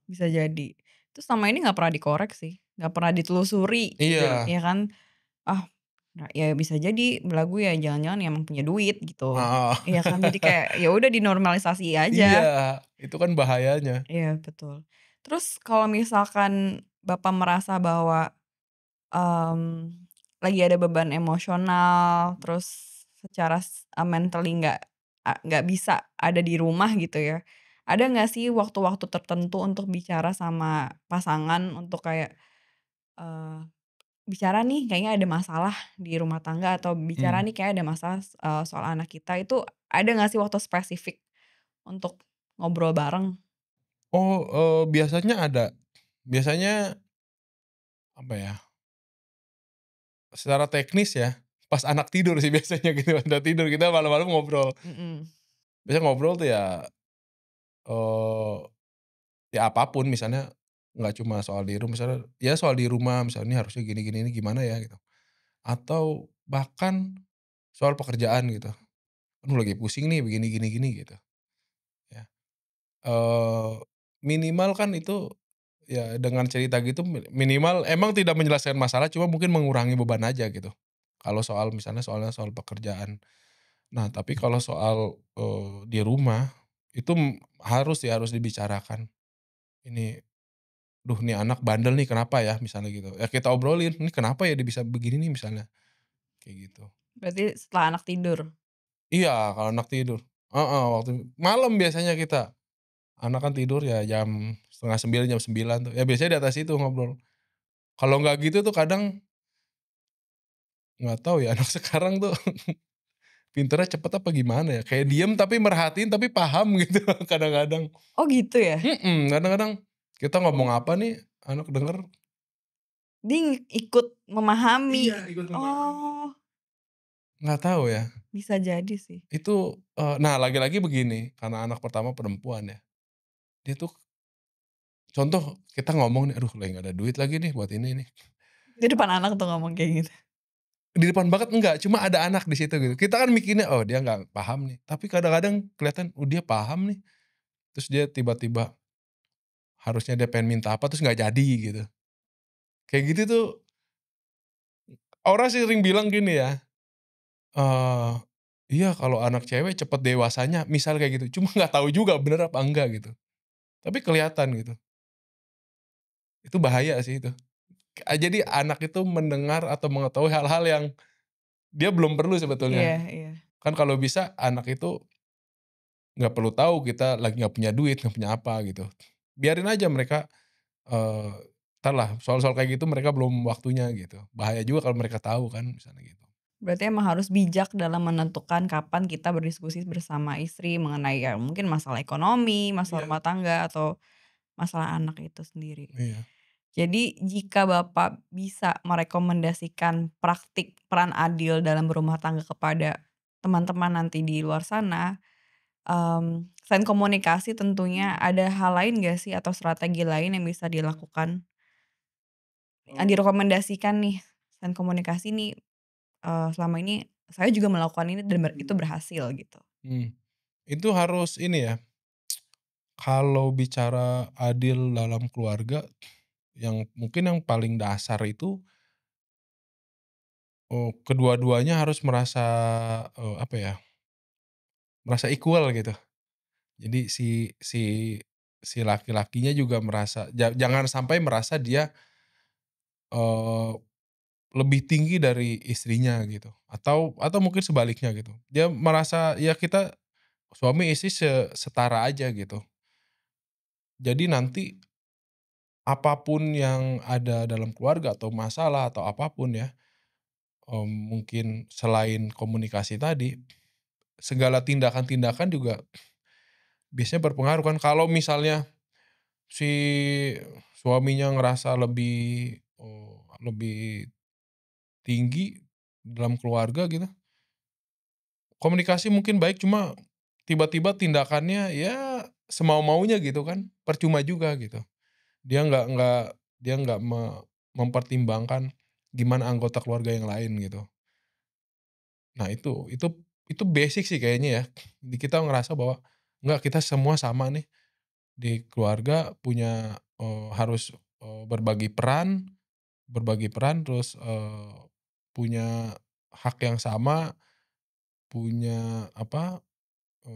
Speaker 1: Bisa jadi. Itu selama ini nggak pernah dikorek sih, nggak pernah ditelusuri gitu loh,
Speaker 2: Iya,
Speaker 1: ya kan? Ah, nah ya bisa jadi belagu ya jangan-jangan emang punya duit gitu.
Speaker 2: heeh.
Speaker 1: Iya kan, jadi kayak ya udah dinormalisasi
Speaker 2: Iya,
Speaker 1: aja.
Speaker 2: itu kan bahayanya.
Speaker 1: Iya betul. Terus kalau misalkan Bapak merasa bahwa, mmm, lagi ada beban emosional, terus secara mentally nggak bisa ada di rumah gitu ya, ada nggak sih waktu-waktu tertentu untuk bicara sama pasangan untuk kayak, eee, bicara nih kayaknya ada masalah di rumah tangga atau bicara
Speaker 2: Mmm.
Speaker 1: nih kayak ada masalah, soal anak kita itu ada nggak sih waktu spesifik untuk ngobrol bareng?
Speaker 2: Oh, biasanya ada. Biasanya, apa ya, secara teknis ya, pas anak tidur sih biasanya gitu, udah tidur kita malam-malam ngobrol.
Speaker 1: Mhm.
Speaker 2: Biasanya ngobrol tuh ya, eee, ya apapun misalnya, nggak cuma soal di rumah, misalnya ya soal di rumah, misalnya ini harusnya gini gini, ini gimana ya gitu. Atau bahkan soal pekerjaan gitu, "Aduh lagi pusing nih begini gini gini," gitu ya. Eee, Minimal kan itu ya dengan cerita gitu minimal emang tidak menyelesaikan masalah, cuma mungkin mengurangi beban aja gitu. Kalau soal misalnya soal pekerjaan. Nah, tapi kalau soal, di rumah, itu harus ya, harus dibicarakan. Ini, "Duh nih anak bandel nih kenapa ya?" Misalnya gitu. Ya kita obrolin, "Ini kenapa ya dia bisa begini nih?" Misalnya, kayak gitu.
Speaker 1: Berarti setelah anak tidur?
Speaker 2: Iya, kalau anak tidur. Heeh, waktu malam biasanya kita. Anak kan tidur ya jam 8:30, jam 9 tuh. Ya biasanya di atas itu ngobrol. Kalau nggak gitu tuh kadang nggak tahu ya anak sekarang tuh pinternya cepet apa gimana ya, kayak diem tapi merhatiin tapi paham gitu kadang-kadang.
Speaker 1: Oh gitu ya?
Speaker 2: Kadang-kadang kita ngomong apa nih, anak denger.
Speaker 1: Dia ikut memahami?
Speaker 2: Iya, ikut memahami.
Speaker 1: Oh,
Speaker 2: Nggak tahu ya,
Speaker 1: bisa jadi sih.
Speaker 2: itu, nah lagi-lagi begini, karena anak pertama perempuan ya, dia tuh contoh kita ngomong nih, "Aduh lagi nggak ada duit lagi nih buat ini nih."
Speaker 1: Di depan anak tuh ngomong kayak gitu?
Speaker 2: Di depan banget enggak, cuma ada anak di situ gitu. Kita kan mikirnya, "Oh dia nggak paham nih," tapi kadang-kadang kelihatan, oh dia paham nih, terus dia tiba-tiba harusnya dia pengen minta apa, terus nggak jadi gitu. Kayak gitu tuh, orang sering bilang gini ya, eee, "Iya kalau anak cewek cepet dewasanya," misal kayak gitu, cuma nggak tahu juga bener apa enggak gitu. Tapi kelihatan gitu, itu bahaya sih itu. Jadi anak itu mendengar atau mengetahui hal-hal yang dia belum perlu sebetulnya.
Speaker 1: Iya iya.
Speaker 2: Kan kalau bisa anak itu nggak perlu tahu kita lagi nggak punya duit, nggak punya apa gitu. Biarin aja mereka, eee, entar lah soal-soal kayak gitu mereka belum waktunya gitu. Bahaya juga kalau mereka tahu kan misalnya gitu.
Speaker 1: Berarti emang harus bijak dalam menentukan kapan kita berdiskusi bersama istri mengenai ya mungkin masalah ekonomi, masalah
Speaker 2: Iya.
Speaker 1: rumah tangga, atau masalah anak itu sendiri.
Speaker 2: Iya.
Speaker 1: Jadi jika Bapak bisa merekomendasikan praktik peran adil dalam berumah tangga kepada teman-teman nanti di luar sana, selain komunikasi tentunya ada hal lain nggak sih atau strategi lain yang bisa dilakukan, yang
Speaker 2: Oh.
Speaker 1: direkomendasikan nih selain komunikasi nih, selama ini saya juga melakukan ini dan itu berhasil gitu?
Speaker 2: Mmm, itu harus ini ya, kalau bicara adil dalam keluarga, yang mungkin yang paling dasar itu, kedua-duanya harus merasa, apa ya, merasa equal gitu. Jadi si laki-lakinya juga merasa jangan sampai merasa dia, eee, lebih tinggi dari istrinya gitu, atau mungkin sebaliknya gitu. Dia merasa ya kita suami istri setara aja gitu. Jadi nanti apapun yang ada dalam keluarga atau masalah atau apapun ya, mungkin selain komunikasi tadi, segala tindakan-tindakan juga biasanya berpengaruh kan. Kalau misalnya si suaminya ngerasa lebih tinggi dalam keluarga gitu, komunikasi mungkin baik cuma tiba-tiba tindakannya ya semau-maunya gitu kan, percuma juga gitu. Dia nggak dia nggak mempertimbangkan gimana anggota keluarga yang lain gitu. Nah itu basic sih kayaknya ya. Di kita ngerasa bahwa, enggak kita semua sama nih, di keluarga punya, harus, berbagi peran terus, punya hak yang sama, punya apa,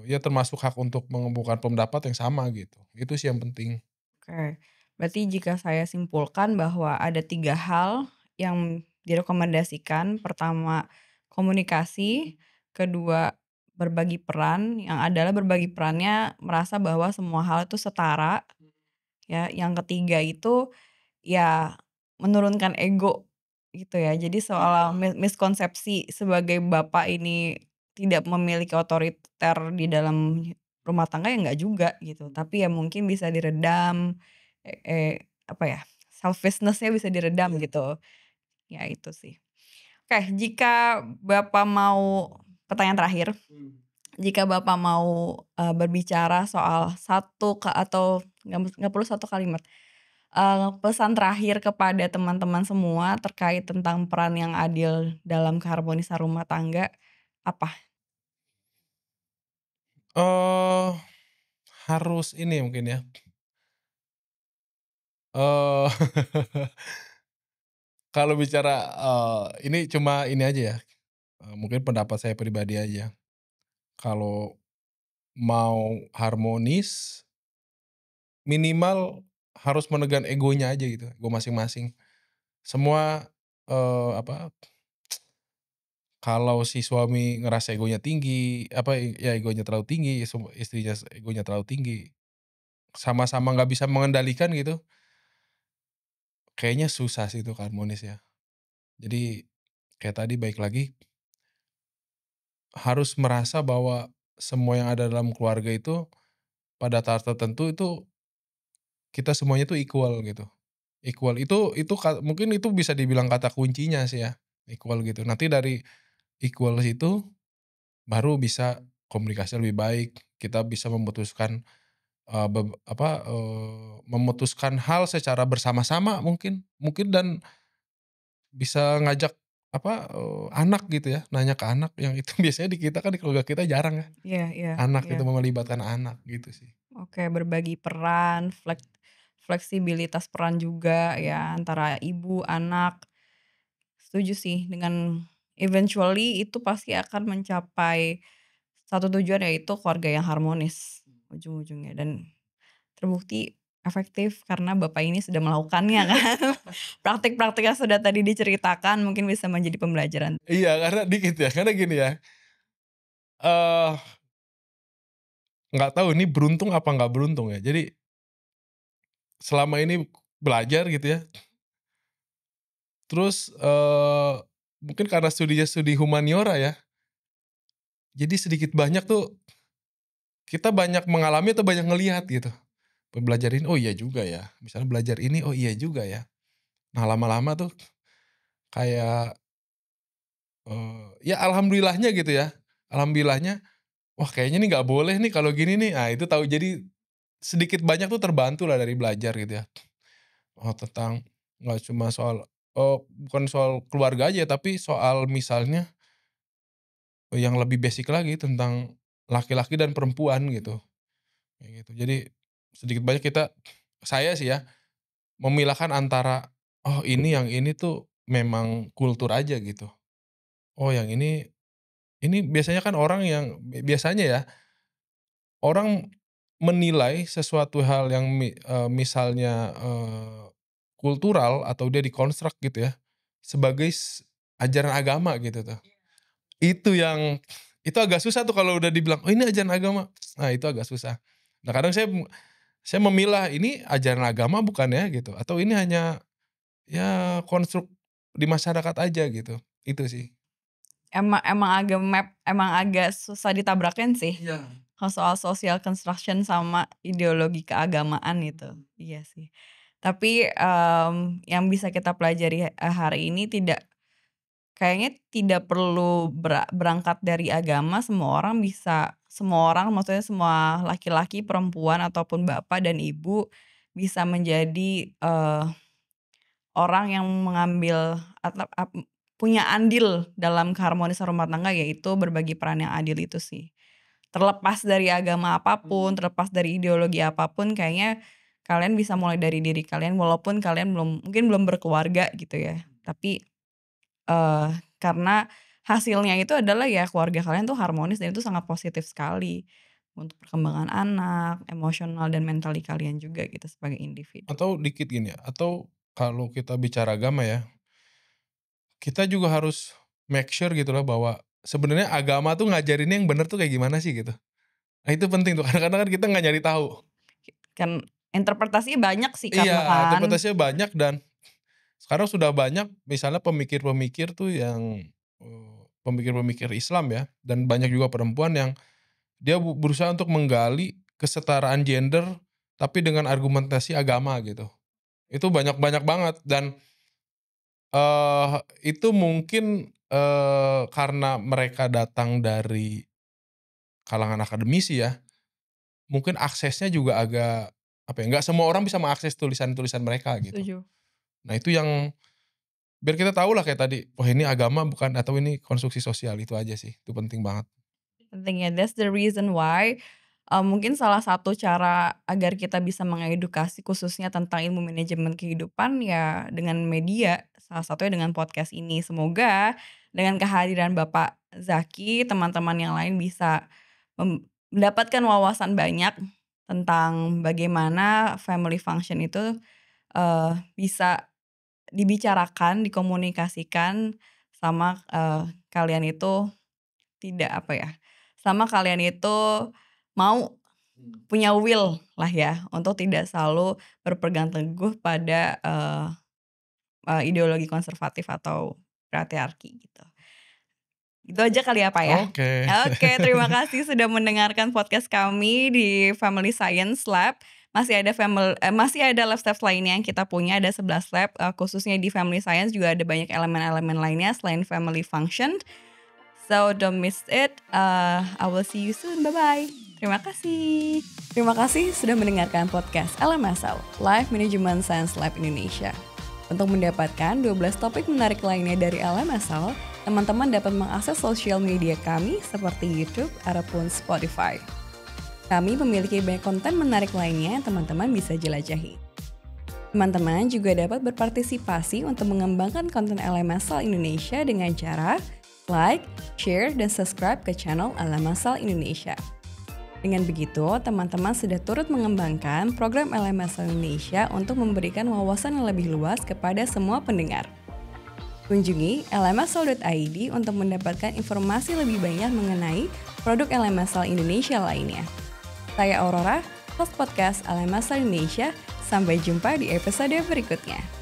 Speaker 2: ya termasuk hak untuk mengemukakan pendapat yang sama gitu. Itu sih yang penting.
Speaker 1: Oke, berarti jika saya simpulkan bahwa ada 3 hal yang direkomendasikan. Pertama, komunikasi. Kedua, berbagi peran, yang adalah berbagi perannya merasa bahwa semua hal itu setara, ya. Yang ketiga itu, ya menurunkan ego, gitu ya. Jadi soal miskonsepsi sebagai bapak ini tidak memiliki otoriter di dalam rumah tangga, ya nggak juga gitu. Tapi ya mungkin bisa diredam, apa ya, selfishness-nya bisa diredam gitu. Ya itu sih. Oke, jika Bapak mau pertanyaan terakhir, jika Bapak mau, berbicara soal satu atau nggak perlu satu kalimat, pesan terakhir kepada teman-teman semua terkait tentang peran yang adil dalam keharmonisan rumah tangga, apa?
Speaker 2: Eee, harus ini mungkin ya, eee, kalau bicara, ini cuma ini aja ya, mungkin pendapat saya pribadi aja. Kalau mau harmonis, minimal harus menekan egonya aja gitu, ego masing-masing. Semua, apa, kalau si suami ngerasa egonya tinggi, apa, ya egonya terlalu tinggi, istrinya egonya terlalu tinggi, sama-sama nggak bisa mengendalikan gitu, kayaknya susah sih itu harmonis ya. Jadi, kayak tadi balik lagi, harus merasa bahwa semua yang ada dalam keluarga itu, pada tahap tertentu itu, kita semuanya tuh equal gitu. Equal itu mungkin itu bisa dibilang kata kuncinya sih ya, equal gitu. Nanti dari equal itu, baru bisa komunikasi lebih baik, kita bisa memutuskan, memutuskan hal secara bersama-sama mungkin mungkin dan bisa ngajak apa, anak gitu ya, nanya ke anak yang itu biasanya di kita kan di keluarga kita jarang ya,
Speaker 1: Iya, iya,
Speaker 2: anak
Speaker 1: iya.
Speaker 2: itu melibatkan anak gitu sih.
Speaker 1: Oke, berbagi peran, fleksibilitas peran juga ya antara ibu, anak. Setuju sih dengan eventually itu pasti akan mencapai satu tujuan, yaitu keluarga yang harmonis ujung-ujungnya, dan terbukti efektif karena Bapak ini sudah melakukannya kan. Praktik-praktik yang sudah tadi diceritakan mungkin bisa menjadi pembelajaran.
Speaker 2: Iya, karena dikit ya, karena gini ya, eee, nggak tahu ini beruntung apa nggak beruntung ya. Jadi, selama ini belajar gitu ya, terus, mungkin karena studinya studi humaniora ya, jadi sedikit banyak tuh kita banyak mengalami atau banyak ngelihat gitu. Belajar ini, "Oh iya juga ya." Misalnya belajar ini, "Oh iya juga ya." Nah lama-lama tuh kayak, ya alhamdulillahnya gitu ya, alhamdulillahnya, "Wah kayaknya nih nggak boleh nih kalau gini nih." Ah itu tahu, jadi sedikit banyak tuh terbantu lah dari belajar gitu ya. Oh tentang nggak cuma soal, bukan soal keluarga aja tapi soal misalnya, yang lebih basic lagi tentang laki-laki dan perempuan gitu, kayak gitu. Jadi sedikit banyak saya sih ya, memilahkan antara, oh ini yang ini tuh memang kultur aja gitu. Oh yang ini biasanya kan orang yang biasanya ya, orang menilai sesuatu hal yang misalnya, kultural atau dia dikonstruk gitu ya, sebagai ajaran agama gitu tuh. Itu yang itu agak susah tuh kalau udah dibilang, "Oh ini ajaran agama." Nah itu agak susah. Nah kadang saya memilah, ini ajaran agama bukan ya gitu, atau ini hanya, ya konstruk di masyarakat aja gitu, itu sih.
Speaker 1: Emang agak susah ditabrakin sih,
Speaker 2: Iya.
Speaker 1: kalau soal social construction sama ideologi keagamaan itu, iya sih. Tapi, yang bisa kita pelajari, hari ini kayaknya tidak perlu berangkat dari agama, semua orang maksudnya semua laki-laki, perempuan, ataupun bapak dan ibu bisa menjadi, orang yang mengambil punya andil dalam keharmonisan rumah tangga, yaitu berbagi peran yang adil itu sih. Terlepas dari agama apapun, terlepas dari ideologi apapun, kayaknya kalian bisa mulai dari diri kalian walaupun kalian mungkin belum berkeluarga gitu ya. Tapi karena hasilnya itu adalah ya keluarga kalian tuh harmonis dan itu sangat positif sekali untuk perkembangan anak, emosional dan mentali kalian juga gitu sebagai individu.
Speaker 2: Atau dikit gini ya, atau kalau kita bicara agama ya, kita juga harus make sure gitu loh bahwa sebenarnya agama tuh ngajarinnya yang bener tuh kayak gimana sih gitu. Nah itu penting tuh, kadang-kadang kan kita nggak nyari tahu.
Speaker 1: Kan interpretasinya banyak sih karena
Speaker 2: Iya,
Speaker 1: kan
Speaker 2: interpretasinya banyak dan sekarang sudah banyak misalnya pemikir-pemikir tuh yang, pemikir-pemikir Islam ya, dan banyak juga perempuan yang dia berusaha untuk menggali kesetaraan gender, tapi dengan argumentasi agama gitu. Itu banyak banget dan, itu mungkin, karena mereka datang dari kalangan akademisi ya, mungkin aksesnya juga agak, apa ya, nggak semua orang bisa mengakses tulisan-tulisan mereka gitu.
Speaker 1: setuju.
Speaker 2: Nah itu yang biar kita tahu lah kayak tadi, wah ini agama bukan atau ini konstruksi sosial, itu aja sih, itu penting banget.
Speaker 1: Pentingnya, that's the reason why, mungkin salah satu cara agar kita bisa mengedukasi khususnya tentang ilmu manajemen kehidupan ya dengan media, salah satunya dengan podcast ini. Semoga dengan kehadiran Bapak Zaki, teman-teman yang lain bisa mendapatkan wawasan banyak tentang bagaimana family function itu, bisa dibicarakan, dikomunikasikan sama, kalian itu tidak apa ya, sama kalian itu mau punya will lah ya untuk tidak selalu berpegang teguh pada, ideologi konservatif atau patriarki gitu. Itu aja kali ya, Pak, ya?
Speaker 2: Oke.
Speaker 1: Oke, terima kasih sudah mendengarkan podcast kami di Family Science Lab. Masih ada lab steps lainnya yang kita punya, ada 11 lab, khususnya di Family Science juga ada banyak elemen-elemen lainnya selain family function. So don't miss it. I will see you soon. Bye-bye. Terima kasih. Terima kasih sudah mendengarkan podcast LMSL, Life Management Science Lab Indonesia. Untuk mendapatkan 12 topik menarik lainnya dari LMSL, teman-teman dapat mengakses sosial media kami seperti YouTube ataupun Spotify. Kami memiliki banyak konten menarik lainnya yang teman-teman bisa jelajahi. Teman-teman juga dapat berpartisipasi untuk mengembangkan konten LMSL Indonesia dengan cara like, share, dan subscribe ke channel LMSL Indonesia. Dengan begitu, teman-teman sudah turut mengembangkan program LMSL Indonesia untuk memberikan wawasan yang lebih luas kepada semua pendengar. Kunjungi lmsl.id untuk mendapatkan informasi lebih banyak mengenai produk LMSL Indonesia lainnya. Saya Aurora, host podcast LMSL Indonesia. Sampai jumpa di episode berikutnya.